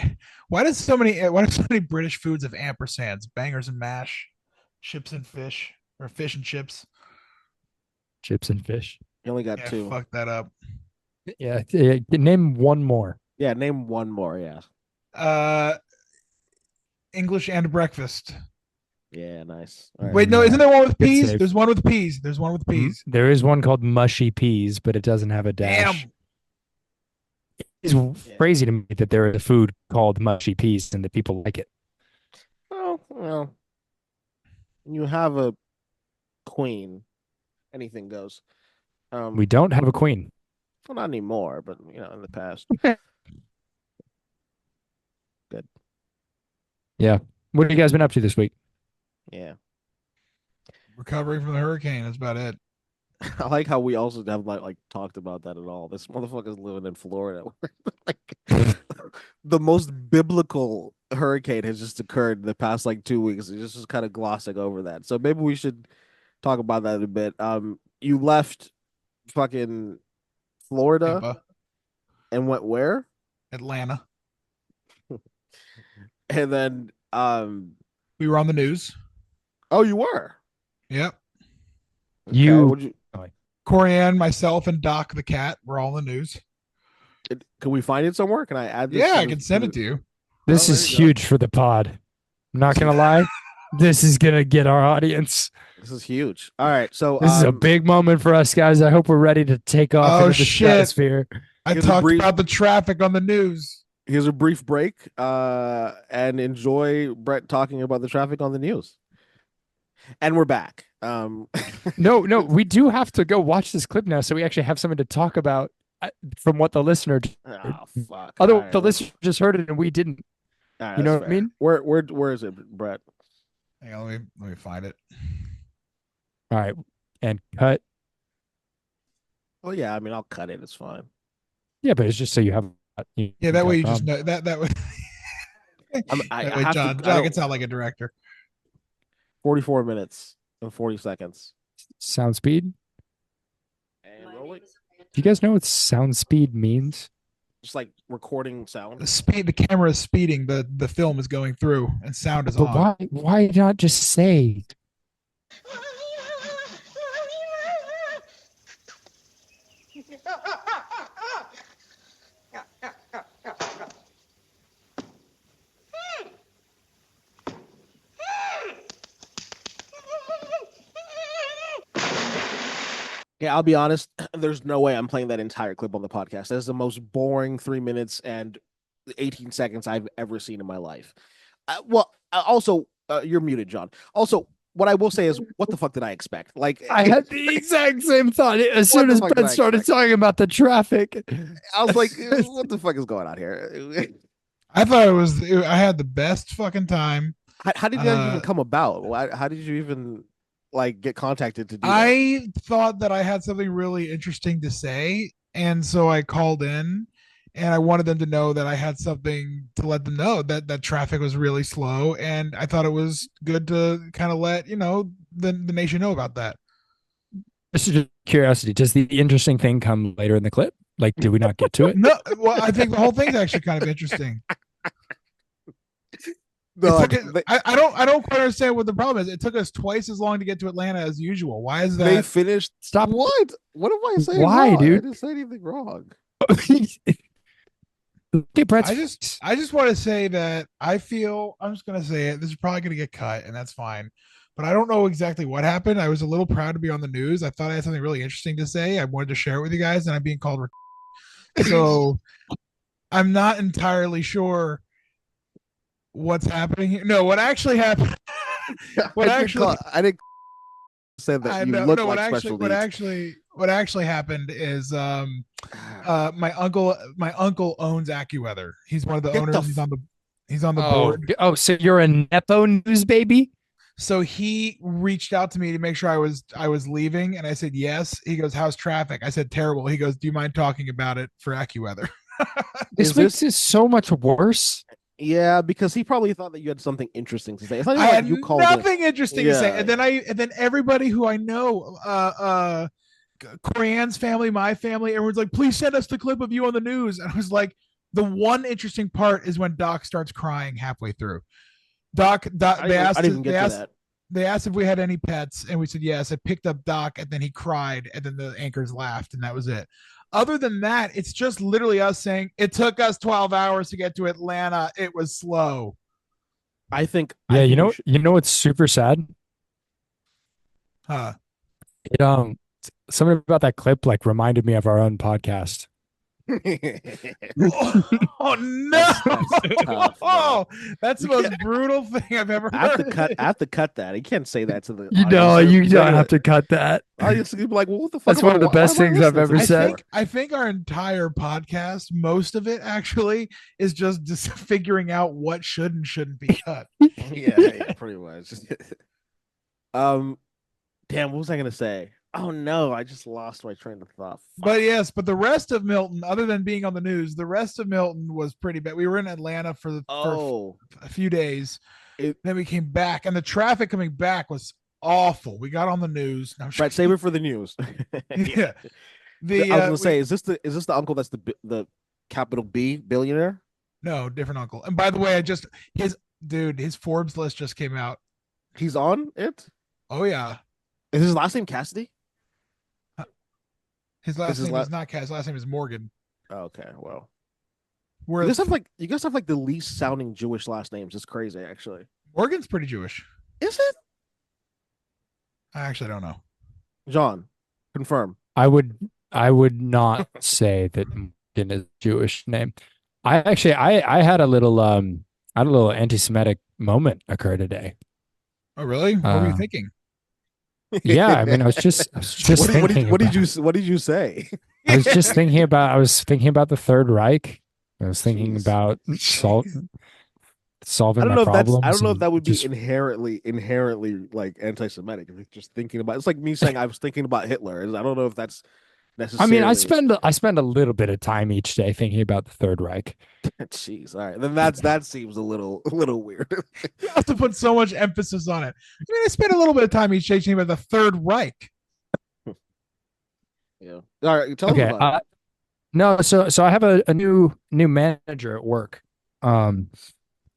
Why do so many British foods have ampersands? Bangers and mash, chips and fish, or fish and chips. Chips and fish. You only got two. Fuck that up. Yeah, name one more. Yeah, name one more. Yeah. English and breakfast. Yeah, nice. Right. Wait, no, isn't there one with peas? There's one with peas. There's one with peas. There is one called mushy peas, but it doesn't have a dash. Damn. It's crazy to me that there is a food called mushy peas and that people like it. Well, you have a queen. Anything goes. We don't have a queen. Well, not anymore, but in the past. Good. Yeah. What have you guys been up to this week? Yeah. Recovering from the hurricane. That's about it. I like how we also have like talked about that at all. This motherfucker's living in Florida. Like the most biblical hurricane has just occurred in the past like 2 weeks. It's just kind of glossing over that. So maybe we should talk about that a bit. You left fucking Florida Tampa, and went where? Atlanta. And then We were on the news. oh, you were. Yep. Okay, You- what'd you Corianne, myself, and Doc the cat were all in the news. can we find it somewhere? Can I add this? Yeah, to I the- can send it to you. This Oh, is there you go. huge for the pod. I'm not gonna lie. This is gonna get our audience. This is huge. All right, so This is a big moment for us guys. I hope we're ready to take off Oh, into the shit. stratosphere. I Here's a talked brief- about the traffic on the news. here's a brief break and enjoy Brett talking about the traffic on the news. And we're back. No, we do have to go watch this clip now, so we actually have something to talk about from what the listener. Oh, fuck. Although All right, the let's- listener just heard it and we didn't. all right, you know that's what I fair. mean? Where is it, Brett? Hang on, let me find it. All right, and cut. Oh yeah, I mean I'll cut it. It's fine. Yeah, but it's just so you have. Yeah, that way you just know that way. I That way, have John to. John can sound like a director. 44 minutes and 40 seconds. sound speed. And rolling. Do you guys know what sound speed means? Just like recording sound. The camera is speeding, the film is going through, and sound is But on. why not just say? Yeah, I'll be honest. There's no way I'm playing that entire clip on the podcast. That's the most boring 3 minutes and 18 seconds I've ever seen in my life. Also, you're muted, John. Also, what I will say is, what the fuck did I expect? Like, I had the exact same thought as soon the as fuck did Ben I started expect? talking about the traffic. I was like, what the fuck is going on here? I thought I had the best fucking time. How did that even Uh, come about? How did you even like get contacted to do that? I thought that I had something really interesting to say, and so I called in, and I wanted them to know that I had something to let them know that traffic was really slow, and I thought it was good to kind of let the nation know about that. This is just curiosity. Does the interesting thing come later in the clip? Like, did we not get to it? No, well, I think the whole thing's actually kind of interesting. No, It took it- I don't quite understand what the problem is. It took us twice as long to get to Atlanta as usual. Why is they that? finished. Stop. What? What am I saying? Why, wrong? dude? I didn't say anything wrong. Okay, Brett's I just want to say that I feel I'm just gonna say it. This is probably gonna get cut, and that's fine. But I don't know exactly what happened. I was a little proud to be on the news. I thought I had something really interesting to say. I wanted to share it with you guys, and I'm being called. So I'm not entirely sure what's happening here. No, what actually happened? What I didn't say that I you know, look no, like special needs. what actually happened is my uncle owns AccuWeather. He's one of the Get the owners. He's on the oh, board. oh, so you're a Nepo news baby? So he reached out to me to make sure I was leaving, and I said yes. He goes, "How's traffic?" I said, "Terrible." He goes, "Do you mind talking about it for AccuWeather?" This Is makes it so much worse. Yeah, because he probably thought that you had something interesting to say. It's not I even had like you called in. nothing interesting to say, Yeah. and then everybody who I know, Corianne's family, my family, everyone's like, "Please send us the clip of you on the news." And I was like, the one interesting part is when Doc starts crying halfway through. Doc, I didn't even get to that. they asked if we had any pets, and we said yes. I picked up Doc, and then he cried, and then the anchors laughed, and that was it. Other than that, it's just literally us saying it took us 12 hours to get to Atlanta. It was slow. I think. Yeah, I you think know, we should- you know what's super sad? Huh. It something about that clip like reminded me of our own podcast. Oh no! That's tough, Oh, that's the You most brutal thing I've ever I have to heard. cut. I have to cut that. You can't say that to the You audience. know, you They're don't gonna. have to cut that. Audience will be like, "Well, what the fuck? That's one of the why best am I things I've listening to ever this said. for?" I think our entire podcast, most of it actually, is just figuring out what should and shouldn't be cut. Yeah, pretty much. um, damn, what was I gonna say? Oh no, I just lost my train of thought. But yes, but the rest of Milton, other than being on the news, the rest of Milton was pretty bad. We were in Atlanta for Oh, a few days. It- Then we came back, and the traffic coming back was awful. We got on the news. No, right. Save it for the news. yeah. I was gonna say, is this the uncle that's the capital B billionaire? No, different uncle. And by the way, his Forbes list just came out. He's on it. Oh yeah. Is his last name Cassidy? His last his name la- is not Cass. His last name is Morgan. Okay, well, Where you guys have like the least sounding Jewish last names. It's crazy, actually. Morgan's pretty Jewish. Is it? I actually don't know. John, confirm. I would not say that Morgan is a Jewish name. I had a little anti-Semitic moment occur today. Oh really? What were you Uh, thinking? Yeah, I mean, I was just thinking. What did you say? I was just thinking about the Third Reich. I was thinking Jeez. about solving I don't my know if problems. I don't know if and that would be just- inherently like anti-Semitic. If you're just thinking about, it's like me saying I was thinking about Hitler. I don't know if that's I necessarily. mean, I spend a little bit of time each day thinking about the Third Reich. Jeez, all right, then that seems a little weird. You have to put so much emphasis on it. I mean, I spend a little bit of time each day thinking about the Third Reich. Yeah. All right, tell Okay. me about it. No, so I have a new manager at work.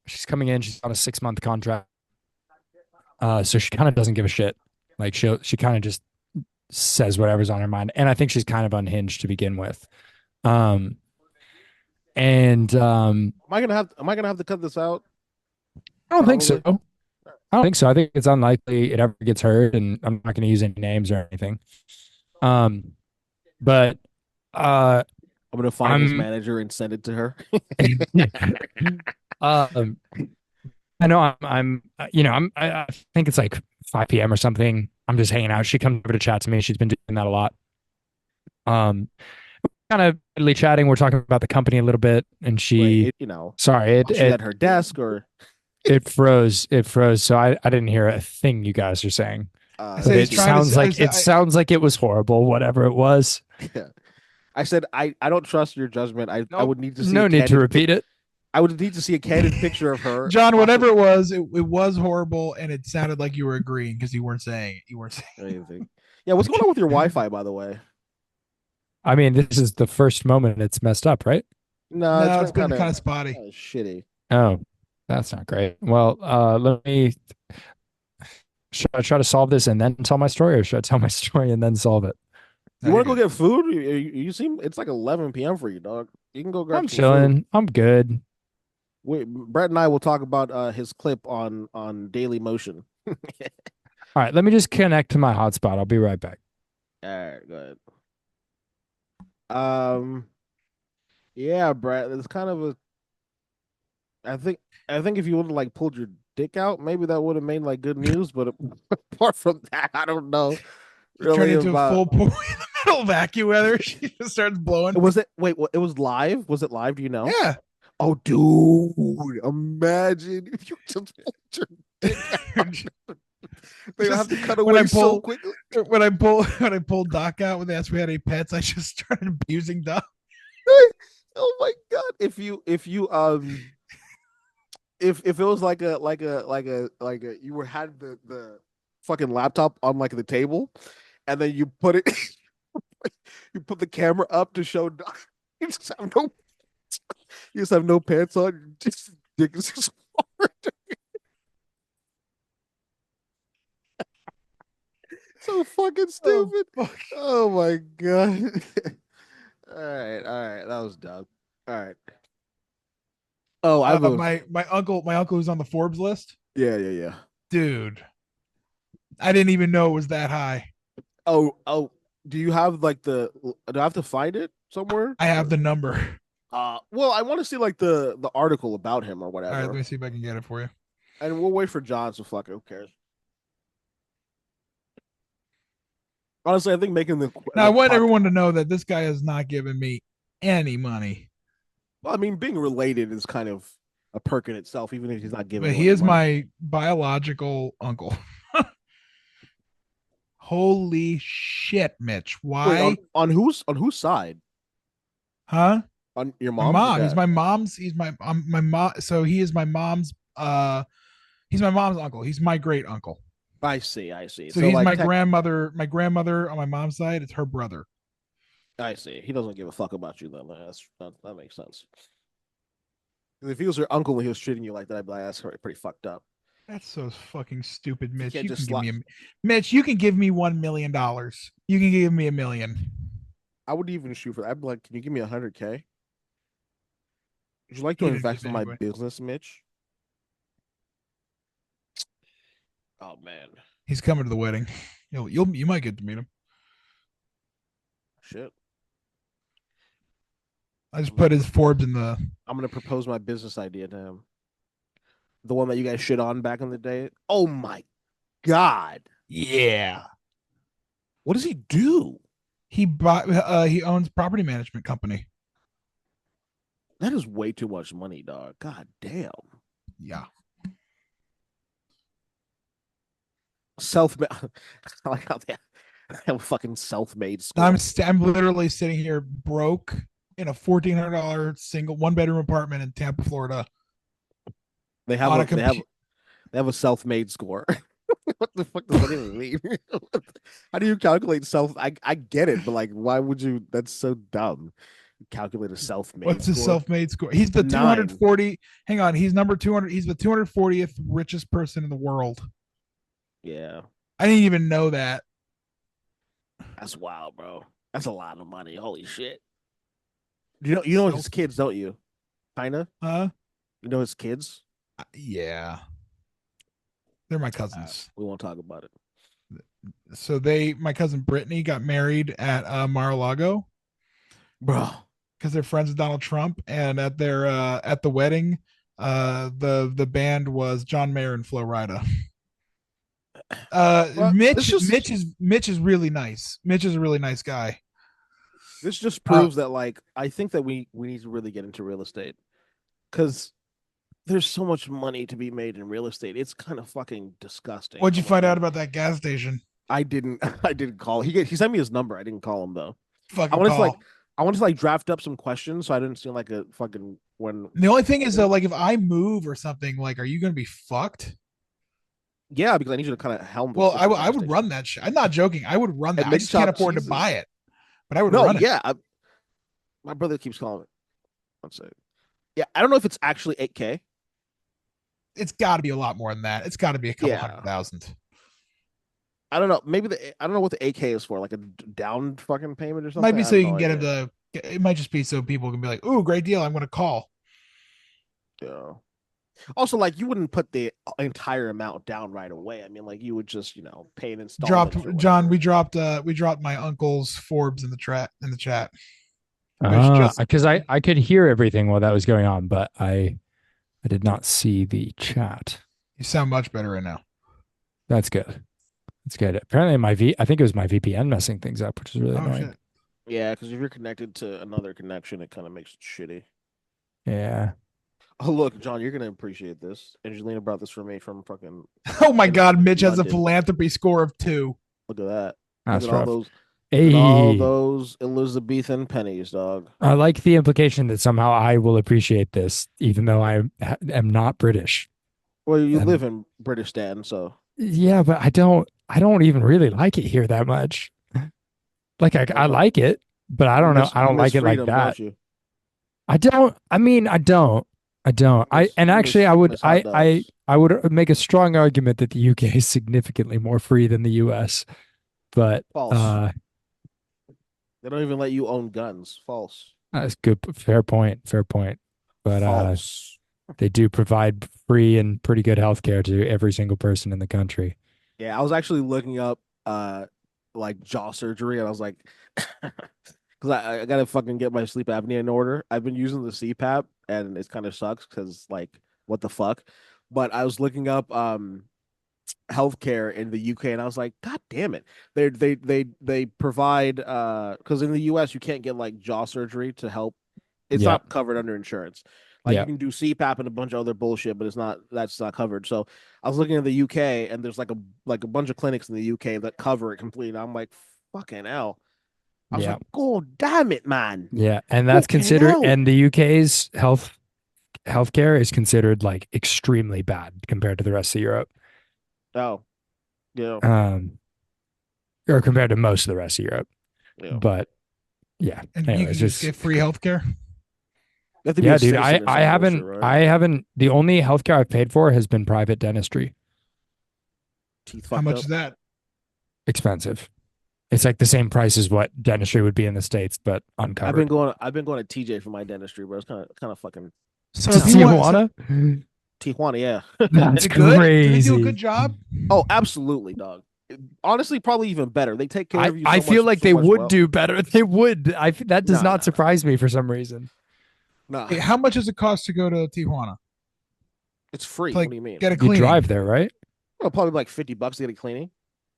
She's coming in. She's on a 6-month contract. So she kind of doesn't give a shit. Like she kind of just says whatever's on her mind, and I think she's kind of unhinged to begin with. And Am I gonna have to cut this out? I don't think so. Probably. I don't think so. I think it's unlikely it ever gets heard, and I'm not going to use any names or anything. But I'm gonna find his I'm- manager and send it to her. um, I know I think it's like 5 p.m. or something. I'm just hanging out. She comes over to chat to me. She's been doing that a lot. Kind of really chatting. We're talking about the company a little bit, and she, Wait, sorry, she's at her desk or it froze. It froze. So I didn't hear a thing you guys are saying. I But said he's it trying to sounds say- like it sounds like it was horrible, whatever it was. yeah. I said I don't trust your judgment. I Nope. would need to see No a need to candid repeat it. I would need to see a candid picture of her. John, whatever it was horrible, and it sounded like you were agreeing because you weren't saying it. You weren't saying Anything. Yeah, what's going on with your Wi-Fi, by the way? I mean, this is the first moment it's messed up, right? No, no, it's been kind kind of spotty. of shitty. Oh, that's not great. Well, let me. Should I try to solve this and then tell my story, or should I tell my story and then solve it? You want to go get food? You seem it's like 11 p.m. for you, dog. You can go grab. I'm some chilling. food. I'm good. Brett and I will talk about his clip on Daily Motion. All right, let me just connect to my hotspot. I'll be right back. All right, go ahead. Yeah, Brett, it's kind of a. I think if you would have like pulled your dick out, maybe that would have made like good news. But apart from that, I don't know. Turned Really into about. a full pour in the middle vacuum weather. She just starts blowing. Was it? Wait, it was live? Was it live? Do you know? Yeah. Oh, dude! Imagine if you just pulled your dick out. They have to cut when I away so pull- quickly. when I pulled Doc out when they asked me had any pets, I just started abusing Doc. Oh my god! If you if it was like a you had the fucking laptop on like the table, and then you put it you put the camera up to show Doc. You just have no pants on. Just dick is just hard. So fucking stupid. fuck. Oh my god. All right, that was dumb. All right. Oh, I have a, My uncle who's on the Forbes list, yeah. dude. I didn't even know it was that high. Oh, do you have like do I have to find it? somewhere? I have the number. Well, I want to see like the article about him or All right, whatever, let me see if I can get it for you. and we'll wait for John. So fuck it, who cares? Honestly, I think making Now, I want pod- everyone to know that this guy has not given me any money, well, I mean, being related is kind of a perk in itself, even if he's not giving. but you he any is money. my biological uncle. Holy shit, Mitch. Wait, Why? on whose side? Huh? On your My mom's? mom. Or He's dad? my mom's. He's my mom. So he is my mom's. He's my mom's uncle. He's my great uncle. I see. I see. So So he's like, my grandmother. My grandmother on my mom's side. It's her brother. I see. He doesn't give a fuck about you then. That makes sense. 'Cause if he was your uncle and he was treating you like that, I'd be like, that's pretty fucked up. That's so fucking stupid, Mitch. can't You just can give me Mitch. You can give me $1 million. You can give me $1 million. I would even shoot for that. I'd be like, can you give me 100K? Would you like to He didn't invest give in it my anyway. business, Mitch? Oh man, He's coming to the wedding. You might get to meet him. shit. I just put his Forbes in the. I'm gonna propose my business idea to him. The one that you guys shit on back in the day. Oh my god, Yeah. what does he do? He bought. He owns property management company. That is way too much money, dog. God damn. Yeah. Self-made. I like how they have a fucking self-made school. I'm literally sitting here broke in a $1,400 single 1 bedroom apartment in Tampa, Florida. They have on a, a they have a self-made score. What the fuck does that even mean? How do you calculate self? I get it, but like, why would you? That's so dumb. Calculate a self-made. What's his score? self-made score? He's the 240. Hang on, he's number 200. He's the 240th richest person in the world. Yeah, I didn't even know that. that's wild, bro. That's a lot of money. Holy shit. You know his kids, don't you? Kinda. Huh? You know his kids. Yeah. They're my cousins. We won't talk about it. So my cousin Brittany got married at Mar-a-Lago Bro, because they're friends with Donald Trump, and at the wedding, the band was John Mayer and Flo Rida. Well, Mitch is really nice. Mitch is a really nice guy. this just proves that like I think that we need to really get into real estate because there's so much money to be made in real estate. It's kind of fucking disgusting. What'd you find out about that gas station? I didn't call. He sent me his number. I didn't call him though. Fucking I wanted to call. draft up some questions so I didn't seem like a fucking when. The only thing is though, like if I move or something, like, are you gonna be fucked? Yeah, because I need you to kind of helm. Well, I would run that shit. I'm not joking. I would run that. I just can't afford to buy it, but I would run it. Yeah, my brother keeps calling it. Let's say, yeah, I don't know if it's actually 8K. It's got to be a lot more than that. It's got to be a couple Yeah. 100,000. I don't know. Maybe I don't know what the 8K is for, like a down fucking payment or It something. might be I so have you can no get him idea. to. It might just be so people can be like, "Ooh, great deal! I'm going to call." Yeah. Also, like you wouldn't put the entire amount down right away. I mean, like you would just pay an installment. John. We dropped my uncle's Forbes in the chat. Because I could hear everything while that was going on, but I did not see the chat. You sound much better right now. That's good. That's good. Apparently I think it was my VPN messing things up, which is really annoying. Shit. Yeah, because if you're connected to another connection, it kind of makes it shitty. Yeah. Oh, look, John, you're gonna appreciate this. Angelina brought this for me from fucking. Oh my God, Mitch has a London. philanthropy score of 2. Look at that. That's Look at rough. all those. Hey, All those Elizabethan pennies, dog. I like the implication that somehow I will appreciate this, even though I am not British. Well, you live in Britistan, so Yeah, but I don't even really like it here that much. Like I like it, but I don't know. I don't like it like that. I don't. I mean, I don't. I would make a strong argument that the UK is significantly more free than the US. But False. They don't even let you own guns. False. That's good. Fair point. But False. they do provide free and pretty good healthcare to every single person in the country. Yeah, I was actually looking up like jaw surgery, and I was like, because because I gotta fucking get my sleep apnea in order. I've been using the CPAP and it kind of sucks because like what the fuck. But I was looking up healthcare in the UK and I was like, God damn it. They provide because in the US you can't get like jaw surgery to help. It's Yeah. not covered under insurance. Like Yeah. you can do CPAP and a bunch of other bullshit, but that's not covered. So I was looking at the UK and there's like a bunch of clinics in the UK that cover it completely. I'm like, fucking hell. I was Yeah. like, God damn it, man. Yeah, and that's Fucking considered, hell. and the UK's healthcare is considered like extremely bad compared to the rest of Europe, Oh, yeah, or compared to most of the rest of Europe. yeah. But yeah, And you anyways, can just get free healthcare. You have to be yeah, a dude, citizen or I some bullshit, haven't, right? I haven't. The only healthcare I've paid for has been private dentistry. Teeth How fucked much up. is that? Expensive. It's like the same price as what dentistry would be in the States, but uncovered. I've been going to TJ for my dentistry, but it's kind of fucking So To if you want, Tijuana? Tijuana, yeah. That's is it good? Do they crazy. do a good job? Oh, absolutely, dog. Honestly, probably even better. They take care of you. I So feel much, like so they much would well. do better. They would. That does Nah, not nah. surprise me for some reason. Nah, Hey, how much does it cost to go to Tijuana? it's free. To, like, What do you mean? get a You cleaning. drive there, right? Well, probably like $50 to get a cleaning.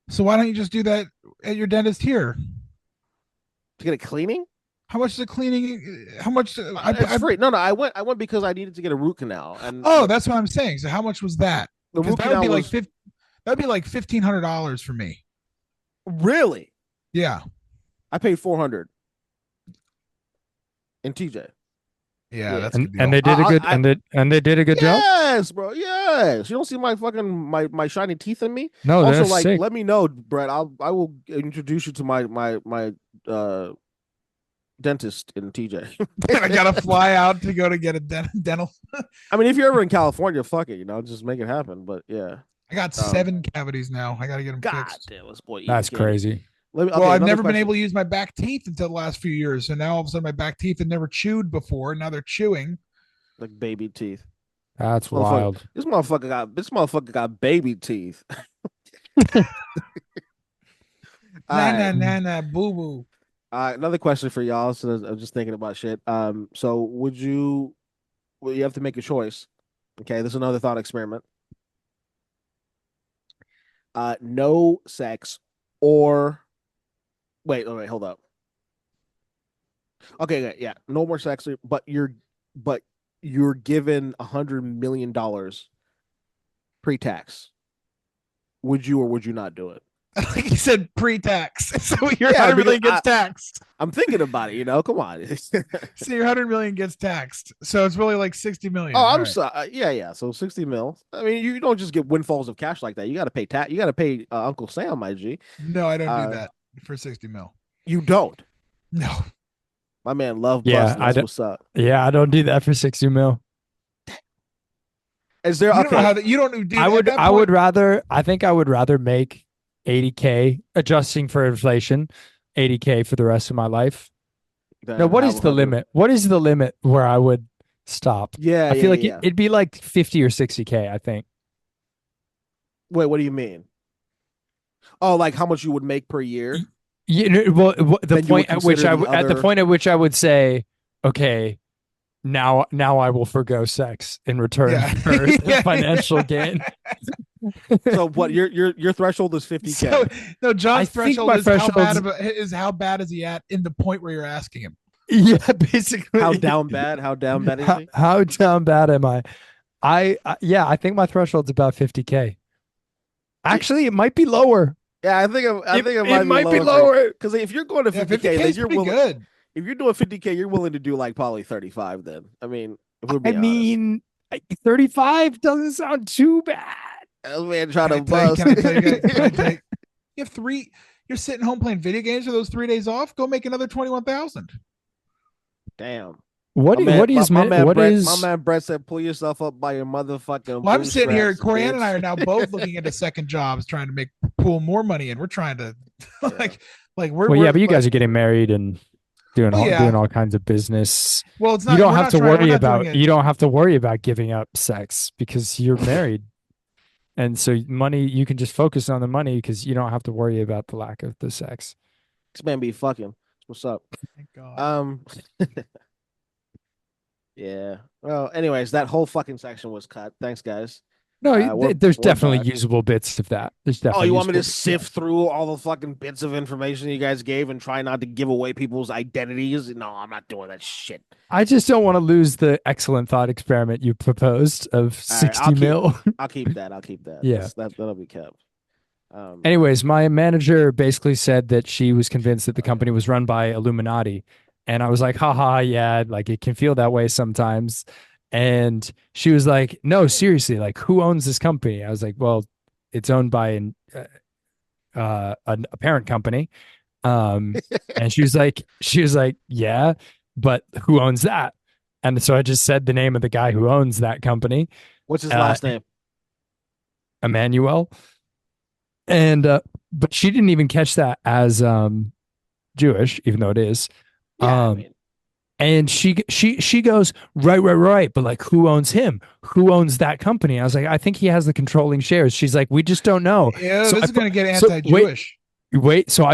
So why don't you just do that at your dentist here? To get a cleaning? How much is a cleaning? How much? It's free. No, I went because I needed to get a root canal. And Oh, that's what I'm saying. So how much was that? the Because root that would canal be like was that'd be like $1,500 for me. really. Yeah, I paid 400 in TJ. yeah, Yeah. that's a good deal. And they did a good I- and they did a good job. Yes, bro. Yes. You don't see my fucking my shiny teeth in me. No, Also, that's like, sick. let me know, Brett. I will introduce you to my dentist in TJ. I gotta fly out to go to get a dental. I mean, if you're ever in California, fuck it, just make it happen. But yeah, I got 7 cavities now. I gotta get them God fixed. damn, this boy. That's crazy. Let me, Well, okay, I've another never been question. able to use my back teeth until the last few years. So now all of a sudden my back teeth had never chewed before. Now they're chewing. Like baby teeth. That's Motherfucker- wild. This motherfucker got baby teeth. Nah, All nah, right. nah, nah, boo boo. Another question for y'all. So I'm just thinking about shit. So you have to make a choice. Okay, this is another thought experiment. No sex or wait, hold up. Okay, yeah, no more sex, but you're given $100 million pre-tax. Would you or would you not do it? Like you said, pre-tax. So your Yeah, 100 million because gets taxed. I'm thinking about it, come on. So your 100 million gets taxed. So it's really like 60 million. Oh, All I'm right. sorry. Yeah. So 60 mil. I mean, you don't just get windfalls of cash like that. You got to pay tax. You got to pay Uncle Sam, my G. No, I don't Uh, do that for 60 mil. You don't. No. My man, love Yeah, busting. I That's don't- what's up. Yeah, I don't do that for 60 mil. Is there You don't know okay? how that you don't do I think I would rather make 80K adjusting for inflation, 80K for the rest of my life. Then Now, what have is the 100 limit? What is the limit where I would stop? Yeah, I feel yeah, like yeah. it'd be like 50 or 60K, I think. Wait, what do you mean? Oh, like how much you would make per year? You know, well, the Then you point would at which consider the at the other- point at which I would say, okay, now I will forgo sex in return Yeah. for Yeah. financial gain. So what? Your threshold is 50K. So no, I John's think threshold my is how bad threshold's- is how bad is he at in the point where you're asking him. Yeah, basically. How down bad? How down bad is he? How down bad am I? I think my threshold's about 50K. Actually, it might be lower. Yeah, I think it might be lower. Because if you're going to Yeah, 50K, 50K then is you're pretty willing. good. If you're doing 50K, you're willing to do like probably 35. Then I mean, if we're I being honest. mean, 35 doesn't sound too bad. This man trying to Can I bust. tell you, can I tell you, you have 3. You're sitting home playing video games for those 3 days off. Go make another 21,000. Damn. What My is man, my man Brett, is my man Brett said, "Pull yourself up by your motherfucking." Well, I'm sitting here. bootstraps, Corianne and I bitch." are now both looking into second jobs, trying to pull more money in. We're trying to like we're well, yeah, we're- but you guys are getting married and doing Well, yeah. doing all kinds of business. well, it's not. You don't we're have not to trying- we're worry not about doing it- you don't have to worry about giving up sex because you're married. And so money, you can just focus on the money because you don't have to worry about the lack of the sex. This man be fucking. This What's up? Thank God. Yeah. Well, anyways, that whole fucking section was cut. Thanks, guys. No, there's We're definitely back. usable bits of that. There's Oh, definitely you want me to usable bits, yeah. sift through all the fucking bits of information you guys gave and try not to give away people's identities? No, I'm not doing that shit. I just don't want to lose the excellent thought experiment you proposed of All right, 60 mil. I'll keep that. I'll keep that. Yeah. That'll be kept. Anyways, my manager basically said that she was convinced that the company was run by Illuminati. And I was like, haha, yeah, like it can feel that way sometimes. And she was like, no, seriously, like who owns this company? I was like, well, it's owned by a parent company. And she was like, yeah, but who owns that? And so I just said the name of the guy who owns that company. What's his last name? Emmanuel. And but she didn't even catch that as Jewish, even though it is. Yeah, I mean, and she goes, right, but like who owns him? Who owns that company? I was like, I think he has the controlling shares. She's like, we just don't know. Yeah, So this is going to get anti-Jewish. Wait, so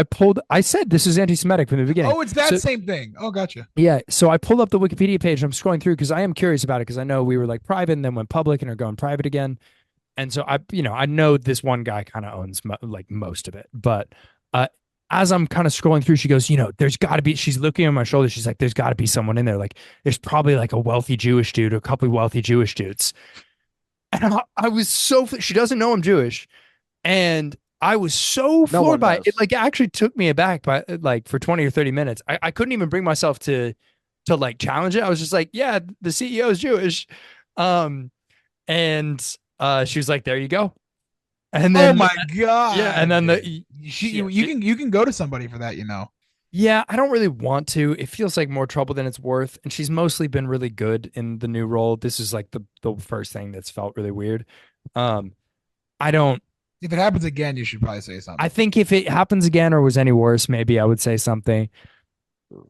I said this is anti-Semitic from the beginning. Oh, it's that same thing. Oh, gotcha. Yeah, so I pulled up the Wikipedia page. I'm scrolling through because I am curious about it because I know we were like private and then went public and are going private again. And so I know this one guy kind of owns like most of it. But as I'm kind of scrolling through, she goes, there's got to be, she's looking on my shoulder. She's like, there's got to be someone in there. Like there's probably like a wealthy Jewish dude or a couple of wealthy Jewish dudes. And I was she doesn't know I'm Jewish. And I was so floored by it. It like actually took me aback by like for 20 or 30 minutes. I couldn't even bring myself to like challenge it. I was just like, yeah, the CEO is Jewish. And she was like, there you go. And then, oh my God. Yeah. And then you can go to somebody for that, Yeah, I don't really want to. It feels like more trouble than it's worth. And she's mostly been really good in the new role. This is like the first thing that's felt really weird. I don't. If it happens again, you should probably say something. I think if it happens again or was any worse, maybe I would say something.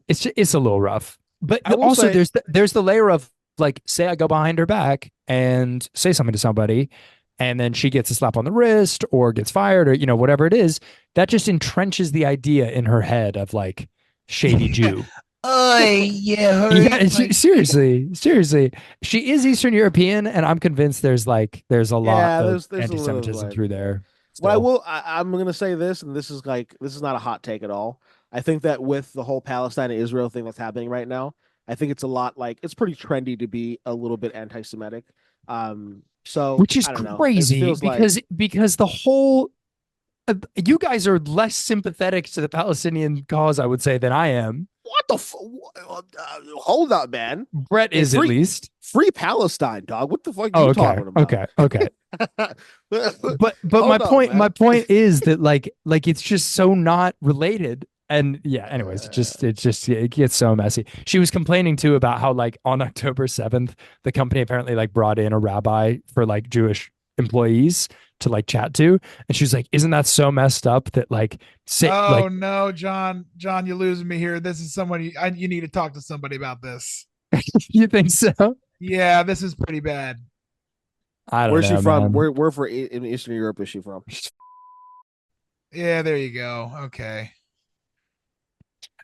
It's a little rough. But also there's the layer of like, say I go behind her back and say something to somebody, and then she gets a slap on the wrist or gets fired or whatever it is, that just entrenches the idea in her head of like shady Jew. Seriously. She is Eastern European, and I'm convinced there's a lot of anti-Semitism through there. Well, I'm going to say this, and this is not a hot take at all. I think that with the whole Palestine and Israel thing that's happening right now, I think it's a lot like it's pretty trendy to be a little bit anti-Semitic. So which is crazy because the whole you guys are less sympathetic to the Palestinian cause, I would say, than I am. What hold up, man. Brett is at least free Palestine, dog. What the fuck are you talking about? Okay. but my point is that like it's just so not related. And yeah, anyways, it gets so messy. She was complaining too about how like on October 7th, the company apparently like brought in a rabbi for like Jewish employees to like chat to, and she was like, isn't that so messed up that like no, John, you're losing me here. This is somebody you need to talk to somebody about this. You think so? Yeah, this is pretty bad. I don't know. Where's she from? Man. Where in Eastern Europe is she from? Yeah, there you go. Okay.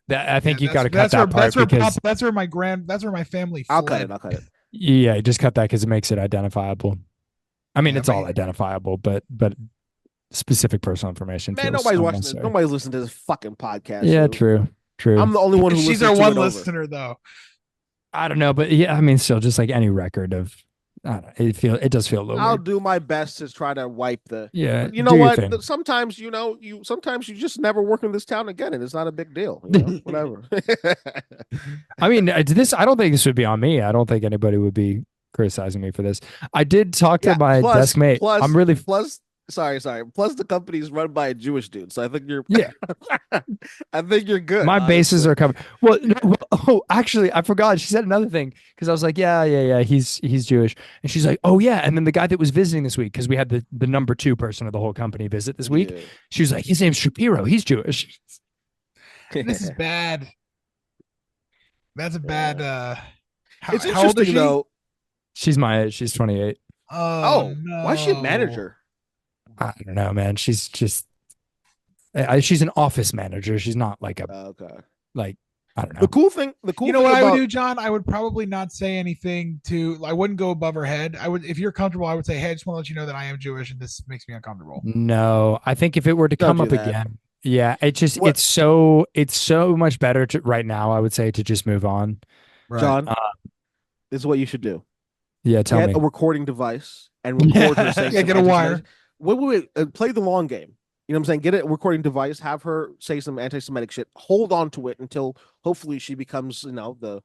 I think you got to cut that part because that's where my family. I'll cut it. Yeah, just cut that because it makes it identifiable. I mean, it's all identifiable, but specific personal information. Man, nobody's watching this. Nobody's listening to this fucking podcast. Yeah, true. I'm the only one who listens to it. She's our one listener, though. I don't know, but yeah, I mean, still, just like any record of, I don't know, it does feel a little. I'll weird. do my best to try to wipe the. Yeah, you know what? Sometimes you just never work in this town again, and it's not a big deal. Whatever. I mean, I don't think this would be on me. I don't think anybody would be criticizing me for this. I did talk to my desk mate. I'm really sorry. Plus, the company's run by a Jewish dude, so I think you're. Yeah, I think you're good. My bases are covered. Well, actually, I forgot. She said another thing because I was like, yeah, he's Jewish, and she's like, oh yeah, and then the guy that was visiting this week because we had the number 2 person of the whole company visit this week. Yeah. She was like, his name's Shapiro. He's Jewish. This is bad. That's a bad. It's interesting though. She's my age. She's 28. Oh, no. Why is she a manager? I don't know, man. She's just she's an office manager. She's not like a Like, I don't know. The cool thing You know what I would about do, John? I would probably not say anything I wouldn't go above her head. I would, if you're comfortable, I would say, hey, I just want to let you know that I am Jewish and this makes me uncomfortable. No, I think if it were to Don't come do up that. again, yeah, What it's so much better to right now, I would say, to just move on. John, Uh, this is what you should do. Yeah, tell Get me. a recording device and record her saying Yeah, some get a wire. Wait, play the long game. You know what I'm saying? Get a recording device, have her say some anti-Semitic shit, hold on to it until hopefully she becomes, the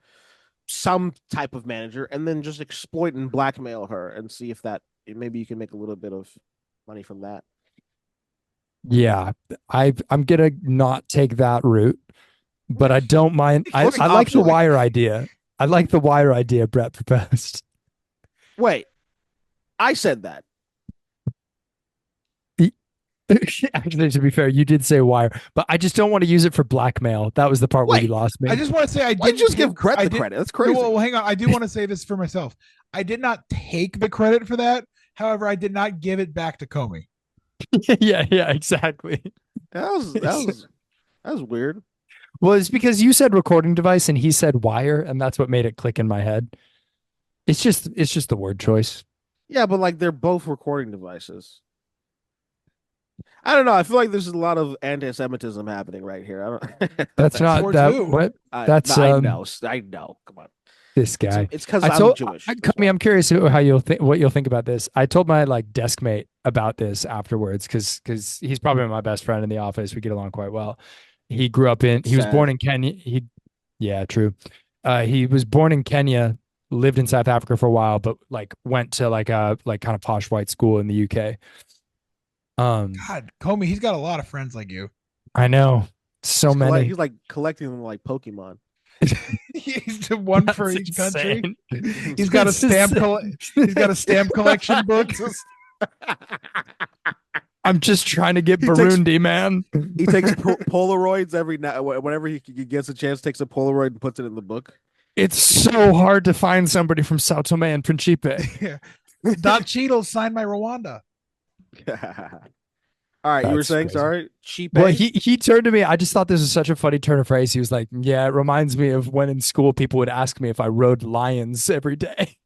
some type of manager, and then just exploit and blackmail her and see if maybe you can make a little bit of money from that. Yeah, I'm gonna not take that route, but I don't mind. I Closing like the option. wire idea. I like the wire idea Brett proposed. Wait, I said that. Actually, to be fair, you did say wire, but I just don't want to use it for blackmail. That was the part where you Wait, lost me. I just want to say I Why did just give credit the credit? That's crazy. Well, hang on. I do want to say this for myself. I did not take the credit for that. However, I did not give it back to Comey. yeah, exactly. That was weird. Well, it's because you said recording device and he said wire, and that's what made it click in my head. It's just the word choice. Yeah, but like they're both recording devices. I don't know. I feel like there's a lot of anti-Semitism happening right here. I don't. That's not Or that. two. What? I That's know. I know. Come on. this guy. It's because I I'm told Jewish. Cummy, I'm curious what you'll think about this. I told my desk mate about this afterwards because he's probably my best friend in the office. We get along quite well. He was born in Kenya. Yeah, true. He was born in Kenya, lived in South Africa for a while, but went to a kind of posh white school in the UK. God, Comey, he's got a lot of friends like you. I know, so many. He's like collecting them like Pokemon. He's one for That's each country. insane. He's got a That's stamp. insane. He's got a stamp collection book. I'm just trying to get He takes- Burundi, man. He takes Polaroids every night. Whenever he gets a chance, takes a Polaroid and puts it in the book. It's so hard to find somebody from Sao Tome and Principe. Yeah. Doc Cheadle signed my Rwanda. All right, you were That's saying crazy. sorry. Cheap. Well, he turned to me. I just thought this was such a funny turn of phrase. He was like, "Yeah, it reminds me of when in school people would ask me if I rode lions every day."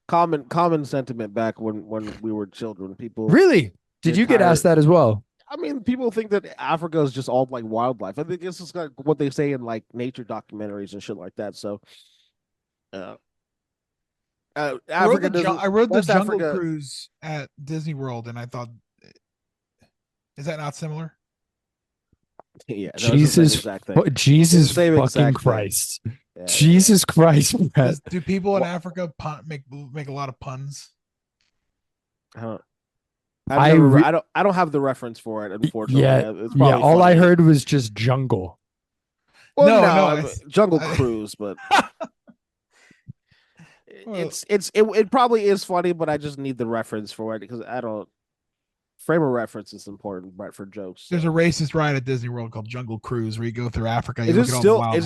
common sentiment back when we were children. People Really? Did you get asked that as well? I mean, people think that Africa is just all like wildlife. I think this is like what they say in like nature documentaries and shit like that. So, Africa doesn't. I rode the West Jungle Africa- Cruise at Disney World, and I thought, is that not similar? Yeah, no, it's the same Jesus, exact thing. Jesus It's the same exact fucking thing. Christ, Yeah. Jesus Christ, Brett. Do people in Africa make a lot of puns? I don't. I don't have the reference for it, unfortunately. Yeah, It's yeah. probably All I funny. heard was just jungle. Well, No, no, it's- Jungle I- Cruise, but it probably is funny, but I just need the reference for it because I don't. Frame of reference is important, right, for jokes. There's a racist ride at Disney World called Jungle Cruise where you go through Africa. You Is look it at all still the wildlife.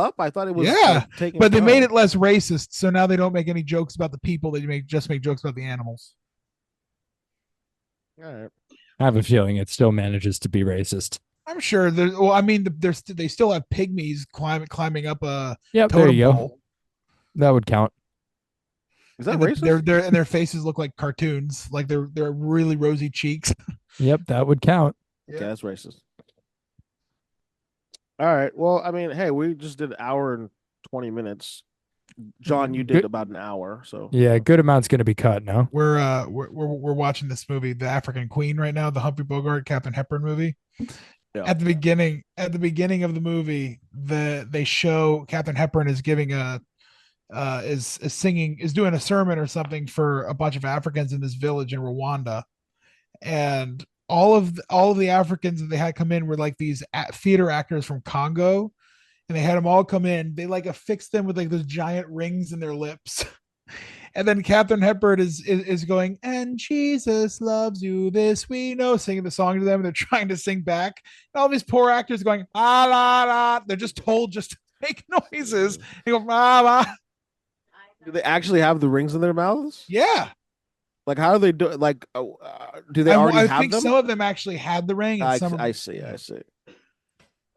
up? I thought it was. Yeah, taken But they made down. it less racist, so now they don't make any jokes about the people. They just make jokes about the animals. All right. I have a feeling it still manages to be racist. I'm sure. Well, I mean, they still have pygmies climbing up a Yep, there totem you go. pole. That would count. Is that And racist? their faces look like cartoons, like they're really rosy cheeks. Yep, that would count. Okay, that's racist. All right. Well, I mean, hey, we just did an hour and 20 minutes. John, you did Good. about an hour. So Yeah, good amount's going to be cut. No. We're watching this movie, The African Queen, right now, the Humphrey Bogart, Captain Hepburn movie. Yeah. At the beginning of the movie, they show Captain Hepburn is giving is doing a sermon or something for a bunch of Africans in this village in Rwanda, and all of the Africans that they had come in were like these theater actors from Congo, and they had them all come in. They affixed them with like those giant rings in their lips. And then Captain Hepburn is going, and Jesus loves you, this we know, singing the song to them. And they're trying to sing back. And all these poor actors going, ah, la, la. They're just told just to make noises. They go, ah, la. do they actually have the rings in their mouths? Yeah. Like, how do they do? Like, do they already I have think them? some of them actually had the ring. And some I see.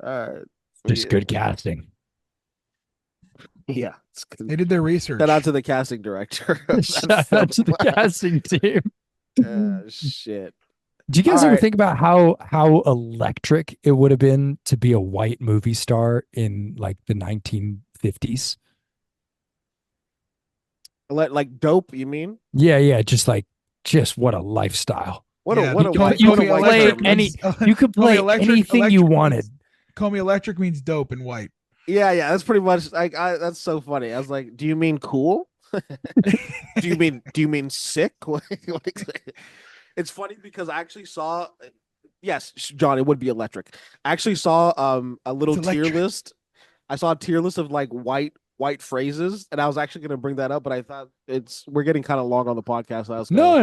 All right. Just good casting. Yeah. It's good. They did their research. Shout out to the casting director. of that Shout out to the film. casting team. Shit. Do you guys All ever right. think about how electric it would have been to be a white movie star in like the 1950s? Like dope, you mean? Yeah, just what a lifestyle. What Yeah, a what a you white, you what a could white play term. any- means- You could play electric- anything you electric wanted. means- Call me electric means dope in white. Yeah, that's pretty much like that's so funny. I was like, do you mean cool? do you mean sick? It's funny because I actually saw yes, John, it would be electric. I actually saw a little It's tier electric. list. I saw a tier list of like white phrases, and I was actually gonna bring that up, but I thought we're getting kind of long on the podcast. So I was No,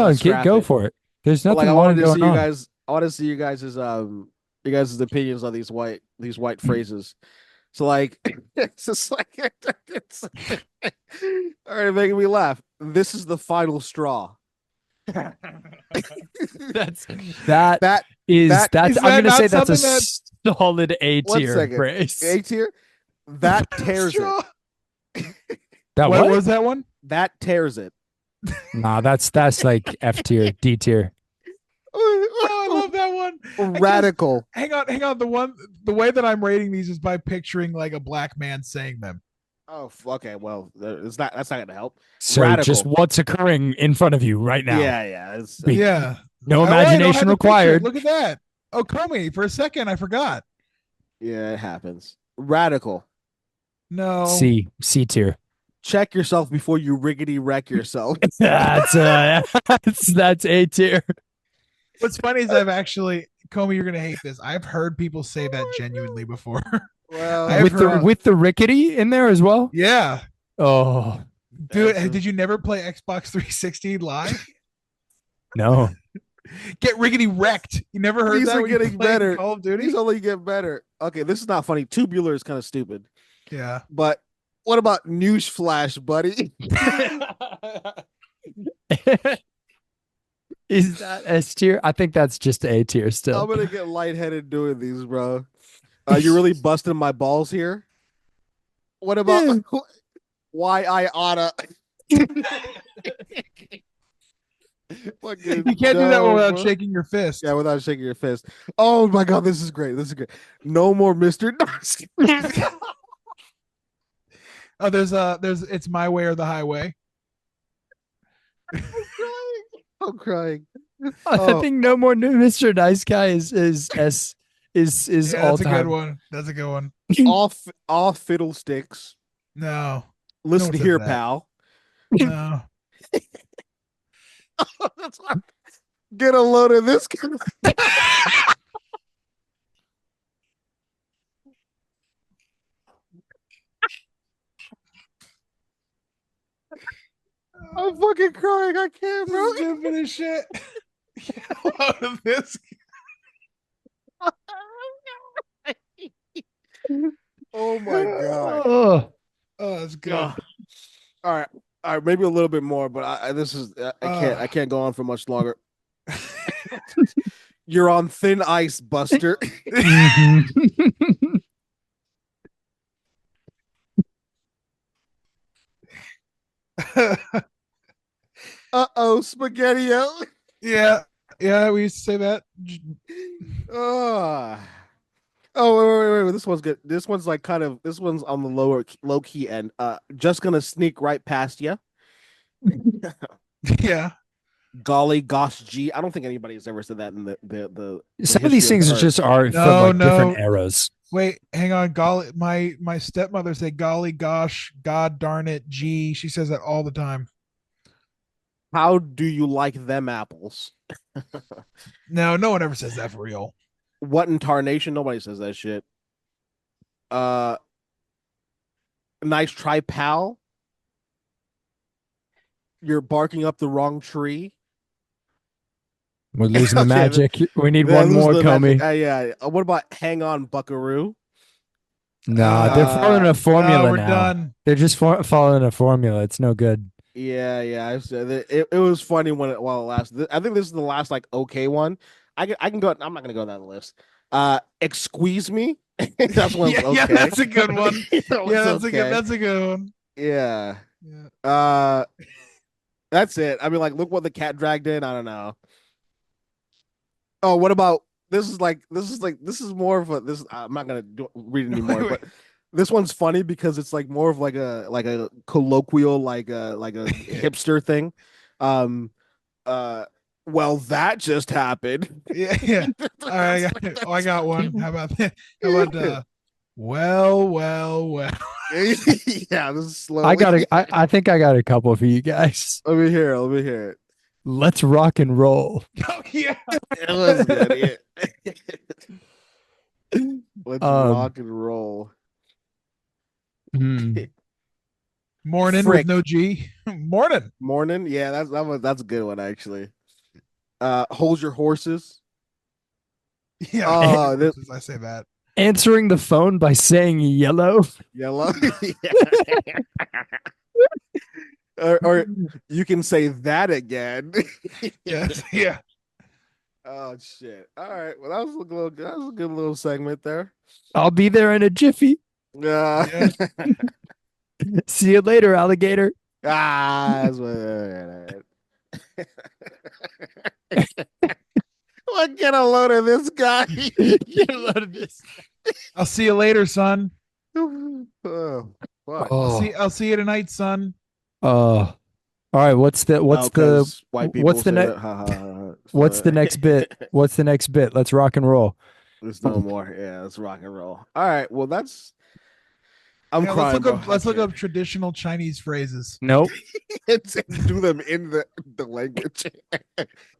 let's scrap go it. for it. There's but, nothing like I wrong wanted to see going you on. guys. I want to see you guys' opinions on these white phrases. So like it's just like it's all right, making me laugh. This is the final straw. That That that's is I'm that gonna not say that's a something solid A One tier second. phrase. A tier. That tears it. Straw. That What what? was that one? That tears it. Nah, that's like F tier, D tier. Oh, I love that one. Radical. Hang on. The way that I'm rating these is by picturing like a black man saying them. Oh, okay. Well, that's not gonna help. So Radical. just what's occurring in front of you right now. Yeah. It's, Be- Yeah. No Oh, wait, I don't have imagination the picture. required. Look at that. Oh, Comey, for a second I forgot. yeah, it happens. Radical. No. C tier. Check yourself before you riggedy wreck yourself. That's that's A tier. What's funny is I've actually, Comey, you're gonna hate this. I've heard people say that genuinely before. Well, I've heard- With the rickety in there as well. Yeah. Oh Dude, That's a- did you never play Xbox 360 live? no. Get riggedy wrecked. You never heard These that are when you getting played better. Call of Duty? these only get better. Okay, this is not funny. Tubular is kind of stupid. Yeah. But what about newsflash, buddy? Is that S tier? I think that's just A tier still. I'm gonna get lightheaded doing these, bro. You really busting my balls here. What about why I oughta? Fucking You can't do that dumb, without bro. shaking your fist. Yeah, without shaking your fist. Oh my god, this is great. This is great. No more Mr. Oh, there's it's my way or the highway. I'm crying. I Oh. think no more new Mr. Nice Guy is S is Yeah, all that's a time. good one. That's a good one. All fiddlesticks. No. Listen one says here, that. pal. No. That's why- Get a load of this. I'm fucking crying. I can't, bro. Stupid as shit. Out of this. Oh my god. Oh, Oh, that's good. Ugh. All right, maybe a little bit more, but I can't go on for much longer. You're on thin ice, Buster. Uh-oh, spaghetti-o. yeah. Yeah, we used to say that. Oh, wait. This one's good. This one's like this one's on the low key end. Just gonna sneak right past you. Yeah. Golly gosh gee. I don't think anybody's ever said that in the some of these history of things the are just are No, from like no. different eras. Wait, hang on. Golly, my stepmother say golly gosh, god darn it, gee. She says that all the time. How do you like them apples? No, no one ever says that for real. What in tarnation? Nobody says that shit. Nice try, pal. You're barking up the wrong tree. We're losing the Okay, magic. We need Did I one lose more, the Comey. magic? Yeah. What about hang on, Buckaroo? Nah, they're following a formula No, we're now. done. They're just following a formula. It's no good. Yeah. I said it was funny while it lasted. I think this is the last like okay one. I can go. I'm not gonna go down the list. Excuse me. That's one's Yeah, okay. yeah, that's a good one. That one's Yeah, that's a okay. good. That's a good one. Yeah. Yeah. That's it. I mean, like, look what the cat dragged in. I don't know. Oh, what about this is more of a this. I'm not gonna read it anymore, Wait, but this one's funny because it's like more of like a colloquial like a hipster thing. Um, uh, well, that just happened. yeah, yeah. All right, I got one. How about that? How about well. Yeah, this is slowly. I think I got a couple for you guys. Let me hear it. Let me hear it. Let's rock and roll. Oh yeah. It was good. Yeah. Let's Um, rock and roll. hmm. Morning Frick. with no G. Morning. Morning. Yeah, that's a good one actually. Hold your horses. Yeah. Oh, this I say that. Answering the phone by saying yellow. yellow. or you can say that again. Yes. Yeah. Oh shit. All right. Well, that was a good little segment there. I'll be there in a jiffy. Yeah. See you later, alligator. That's what. What get a load of this guy? Get a load of this. I'll see you later, son. Oh, fuck. Oh, I'll see you tonight, son. all right. What's the Oh, 'cause white people what's the say next that? Ha, ha, ha, ha. what's the next bit? What's the next bit? Let's rock and roll. There's no more. Yeah, let's rock and roll. All right. Well, I'm Yeah, crying. let's look bro. up traditional Chinese phrases. Nope. Do them in the language.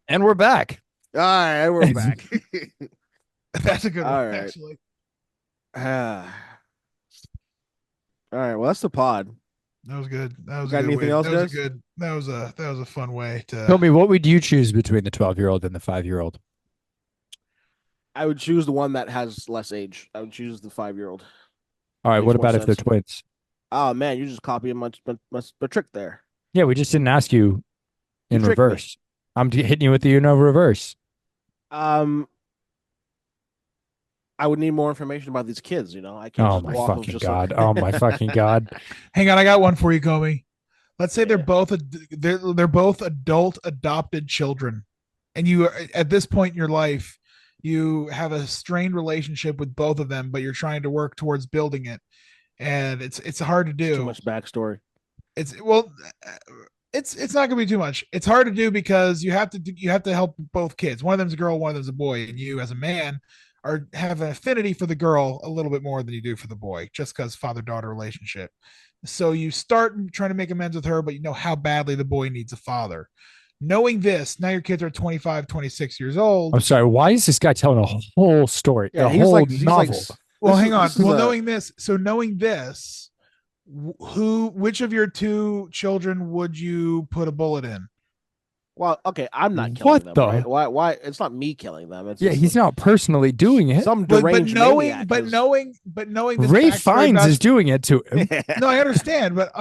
And we're back. All right, we're back. That's a good All one, right. actually. All right. Well, that's the pod. That was good. That was Got a good anything way. else, That was guys? a good. That was a fun way to. Tell me, what would you choose between the 12-year-old and the 5-year-old? I would choose the one that has less age. I would choose the 5-year-old. All right. Makes What more about if they're sense. twins? Oh man, you just copying my trick there. Yeah, we just didn't ask you in You tricked me. reverse. I'm hitting you with the reverse. I would need more information about these kids. I can't Oh just my go off of fucking just god! Oh my fucking god! Hang on, I got one for you, Comey. Let's say Yeah. they're both adult adopted children, and you are, at this point in your life, you have a strained relationship with both of them, but you're trying to work towards building it, and it's hard to do. Too much backstory. It's not gonna be too much. It's hard to do because you have to help both kids. One of them's a girl, one of them's a boy, and you as a man have an affinity for the girl a little bit more than you do for the boy, just because father-daughter relationship. So you start trying to make amends with her, but you know how badly the boy needs a father. Knowing this, now your kids are 25, 26 years old. I'm sorry. Why is this guy telling a whole story? Yeah, a he's whole like novel. Well, this hang is- on. this is Well, a- knowing this, which of your two children would you put a bullet in? Well, okay, I'm not killing What them. the- Right? Why? It's not me killing them. It's Yeah, just he's not personally doing it. some But deranged maniac is- knowing this Ray backstory Fiennes about- is doing it to him. No, I understand, but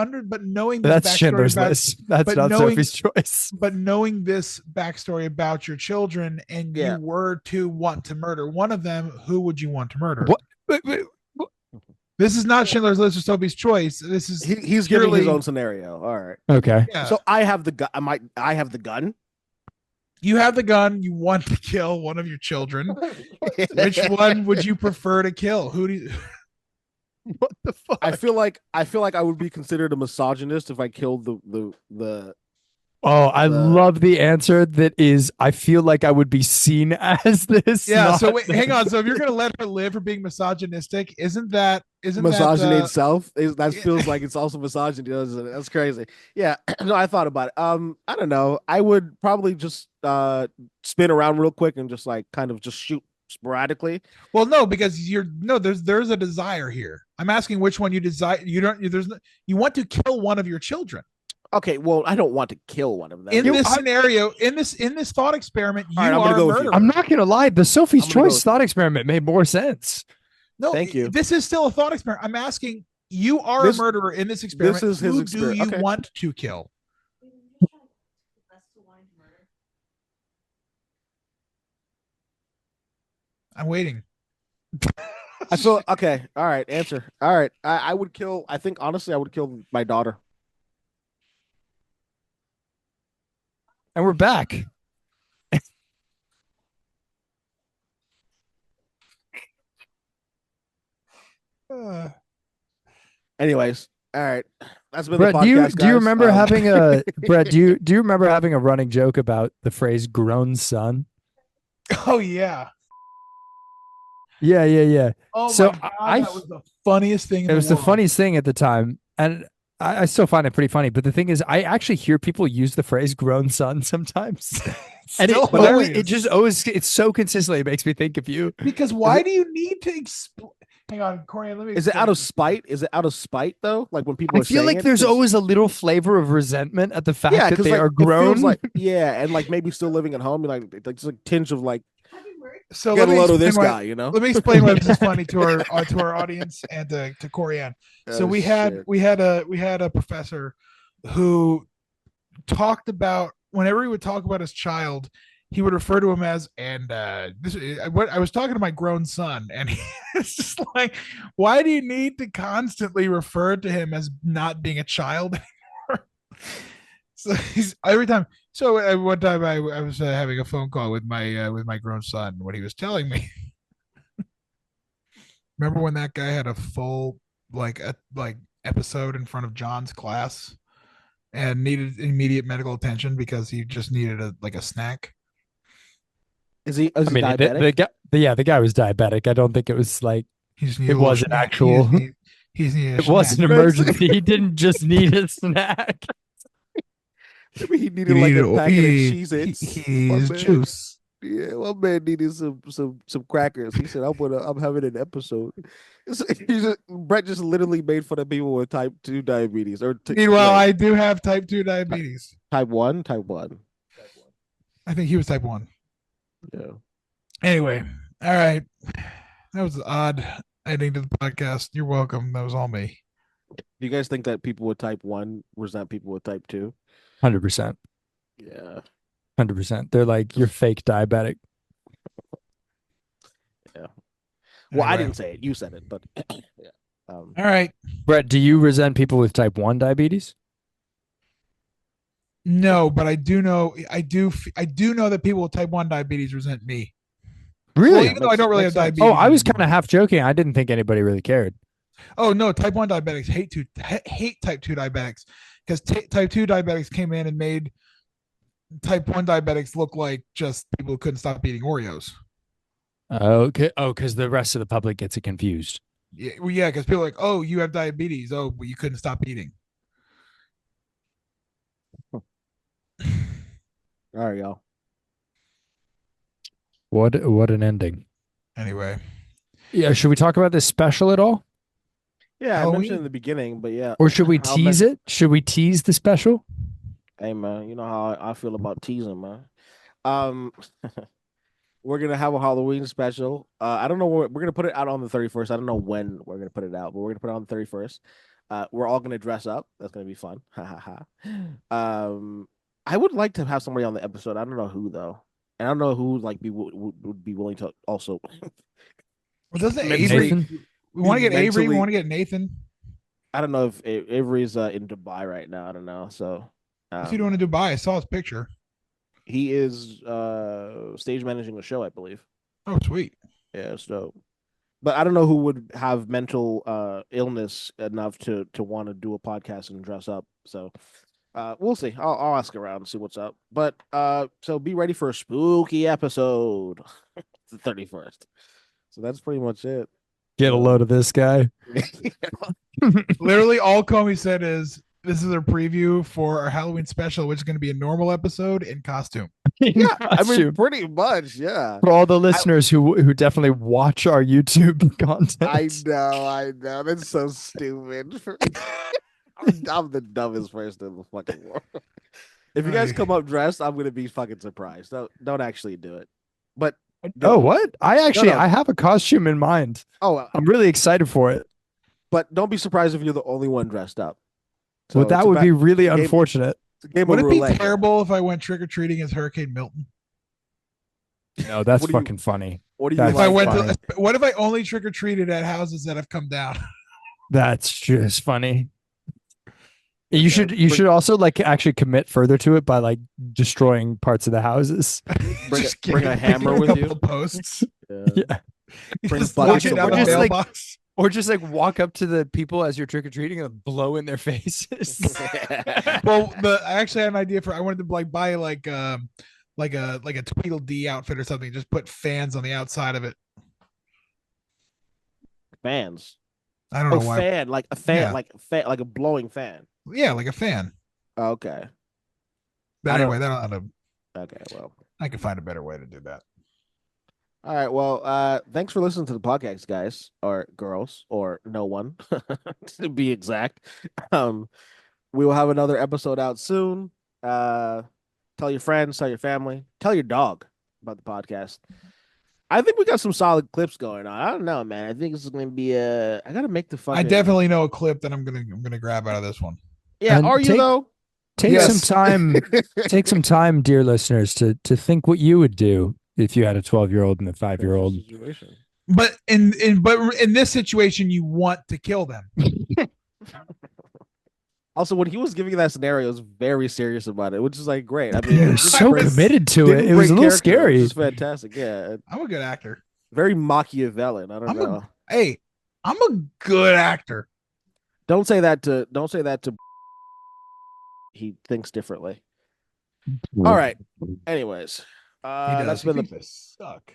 knowing this That's backstory Schindler's about, List. That's but not knowing- Sophie's Choice. but knowing this backstory about your children, and Yeah. you were to want to murder one of them, who would you want to murder? What? Wait. This is not Schindler's List or Sophie's Choice. This is he's giving his purely- own scenario. All right. Okay. yeah. So I have the gun. I have the gun. You have the gun. You want to kill one of your children. Which one would you prefer to kill? Who do you? What the fuck? I feel like I would be considered a misogynist if I killed the Oh, I love the answer that is, I feel like I would be seen as this. Yeah. So not wait, this. hang on. So if you're gonna let her live for being misogynistic, isn't that misogyny that, itself. That yeah. feels like it's also misogyny, doesn't it? That's crazy. Yeah. No, I thought about it. I don't know. I would probably just spin around real quick and just like kind of just shoot sporadically. Well, no, because there's a desire here. I'm asking which one you desire. You don't. You want to kill one of your children. Okay, well, I don't want to kill one of them. In this scenario, in this thought experiment, you All right, I'm gonna are a go with you. murderer. I'm not going to lie. The Sophie's I'm gonna go Choice with- thought experiment made more sense. No, Thank you. This is still a thought experiment. I'm asking. You are This- a murderer in this experiment. is his Who experiment. do you Okay. want to kill? I'm waiting. I feel okay. All right, answer. All right, I would kill. I think honestly, I would kill my daughter. And we're back. Uh, Anyways, all right, that's been Brett, the do you podcast, do you guys. remember having a Brett? Do you remember having a running joke about the phrase "grown son"? oh yeah. Yeah. Oh So my god, I that was the funniest thing in it was the the world. funniest thing at the time, and I still find it pretty funny. But the thing is, I actually hear people use the phrase "grown son" sometimes, and Still it hilarious. just always it's so consistently it makes me think of you. Because why do you need to explain? Hang on, Corey. Let me. Is it out explain. of spite? Is it out of spite though? Like when people I are feel saying like it? there's 'Cause- always a little flavor of resentment at the fact yeah, that because they like are it feels grown. like and like maybe still living at home. You're like just a tinge of like So get let a me load of explain this why. guy, you know? Let me explain why this is funny to our audience and to Corianne. So Oh, we had a professor who talked about whenever he would talk about his child, he would refer to him as what I was talking to my grown son, and it's just like, why do you need to constantly refer to him as not being a child anymore? So he's every time. So one time I was having a phone call with my grown son. What he was telling me. Remember when that guy had a full episode in front of John's class and needed immediate medical attention because he just needed a snack? Is he I mean, diabetic? the guy was diabetic. I don't think it was like He just needed it a little was an snack. actual. He just needed a It was an snack. emergency. He didn't just need a snack. He needed like a packet of Cheez-Its. He needs juice. Yeah, one man needed some crackers. He said, I'm having an episode." Brett just literally made fun of people with type 2 diabetes Meanwhile, I do have type 2 diabetes. type 1, type 1. I think he was type 1. Yeah. Anyway, all right. That was odd ending to the podcast. You're welcome. That was all me. Do you guys think that people with type 1 resent people with type 2? 100%. Yeah. 100%. They're like, you're fake diabetic. Yeah. Well, I Anyway. didn't say it. You said it, but yeah. All right. Brett, do you resent people with type 1 diabetes? No, but I do know that people with type 1 diabetes resent me. Really? Well, even though I don't really have makes sense. diabetes. Oh, I was anymore. kind of half joking. I didn't think anybody really cared. Oh no, type 1 diabetics hate type 2 diabetics because type 2 diabetics came in and made type 1 diabetics look like just people who couldn't stop eating Oreos. Okay. Oh, because the rest of the public gets it confused. Yeah, well, yeah, because people are like, oh, you have diabetes. Oh, but you couldn't stop eating. All right, y'all. What an ending. Anyway, Yeah, should we talk about this special at all? Yeah, I Halloween? mentioned in the beginning, but yeah. Or should we I'll tease it? Should we tease the special? Hey man, you know how I feel about teasing, man. Um, we're gonna have a Halloween special. I don't know where we're gonna put it out on the 31st. I don't know when we're gonna put it out, but we're gonna put it on the 31st. We're all gonna dress up. That's gonna be fun. Ha ha ha. I would like to have somebody on the episode. I don't know who though, and I don't know who like would be willing to also. well, doesn't Maybe Avery? Nathan? We want to get Avery. We mentally- want to get Nathan. I don't know if Avery's in Dubai right now. I don't know. So What's he doing in Dubai? I saw his picture. he is stage managing a show, I believe. Oh, sweet. Yeah, so but I don't know who would have mental illness enough to want to do a podcast and dress up. So we'll see. I'll ask around and see what's up. But so be ready for a spooky episode. The 31st. So that's pretty much it. Get a load of this guy. Literally, all Comey said is, "This is a preview for our Halloween special, which is going to be a normal episode in costume." Yeah, I mean Costume. pretty much, yeah. For all the listeners who definitely watch our YouTube content. I know. That's so stupid. I'm the dumbest person in the fucking world. If you guys Aye. come up dressed, I'm gonna be fucking surprised. Don't actually do it. But Oh, what? I no. have a costume in mind. I'm really excited for it. but don't be surprised if you're the only one dressed up. Well, it's that a would be really game- unfortunate. it's a game Would of it be roulette. terrible if I went trick or treating as Hurricane Milton? No, that's What do you- fucking funny. What do you That's If I like? went funny. to, what if I only trick or treated at houses that have come down? That's just funny. You Okay, should bring- also like actually commit further to it by like destroying parts of the houses. Bring Just bring a kidding. hammer A with couple you? of posts. Yeah. Yeah. Bring Just buckets walking of down the water. like- mailbox. Or just like walk up to the people as you're trick or treating and blow in their faces. Well, I actually had an idea for. I wanted to like buy like a Tweedledee outfit or something. Just put fans on the outside of it. Fans. I don't Oh, know why. fan, like a fan, Yeah. like a blowing fan. Yeah, like a fan. Okay. But I don't- anyway, that'll, Okay. Well. I can find a better way to do that. All right. Well, thanks for listening to the podcast, guys or girls or no one, to be exact. We will have another episode out soon. Tell your friends, tell your family, tell your dog about the podcast. I think we got some solid clips going on. I don't know, man. I think this is going to be I got to make the fucking. I definitely know a clip that I'm gonna grab out of this one. Yeah. And Are you take- though? Take Yes. some time. Take some time, dear listeners, to think what you would do if you had a 12-year-old and a 5-year-old. Situation. But in this situation, you want to kill them. Also, when he was giving that scenario, he was very serious about it, which is like great. I mean, He it was just so brings- committed to it. didn't It was a break little character, which scary. is fantastic. Yeah, I'm a good actor. very Machiavellian. I don't I'm know. Hey, I'm a good actor. Don't say that to. He thinks differently. All right. Anyways, He does. that's He been thinks the I suck.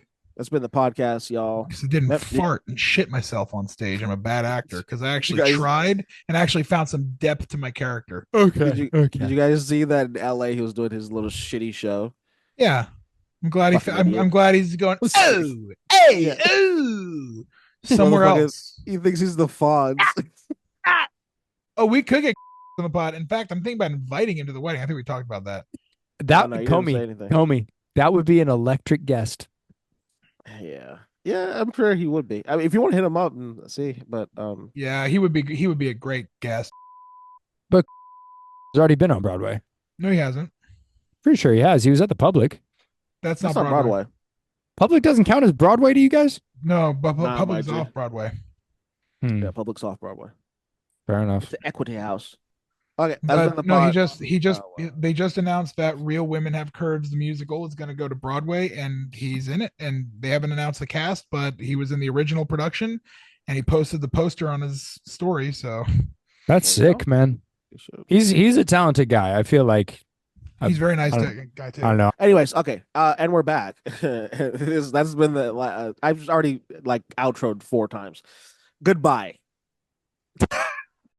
podcast, y'all. Because I didn't Yep. fart and shit myself on stage. I'm a bad actor because I actually guys- tried and actually found some depth to my character. Okay. Did you guys see that in L.A. he was doing his little shitty show? Yeah, I'm glad Fucking idiot. I'm glad he's going. Who's- Oh, hey, Yeah. oh, somewhere Motherfucker- else. He thinks he's the Fonz. Oh, we could get on the pod. In fact, I'm thinking about inviting him to the wedding. I think we talked about that. That Oh, no, you didn't say Comey, anything. Comey, that would be an electric guest. Yeah, I'm sure he would be. I mean, if you want to hit him up and see, but Yeah, he would be a great guest. He's already been on Broadway. No, he hasn't. Pretty sure he has. He was at the Public. That's that's not not Broadway. Broadway. Public doesn't count as Broadway to you guys? No, but Nah, Public's might be. off Broadway. Hmm, Yeah, Public's off Broadway. fair enough. It's the Equity House. Okay, that's been But the no, pod. he just Oh, wow. they just announced that Real Women Have Curves the musical is going to go to Broadway and he's in it, and they haven't announced the cast, but he was in the original production and he posted the poster on his story. So That's There you sick, man. You should. He's a talented guy. I feel like he's a very nice I don't- guy too. I don't know. Anyways, okay, and we're back. That's been the I've already like outroed 4 times. Goodbye.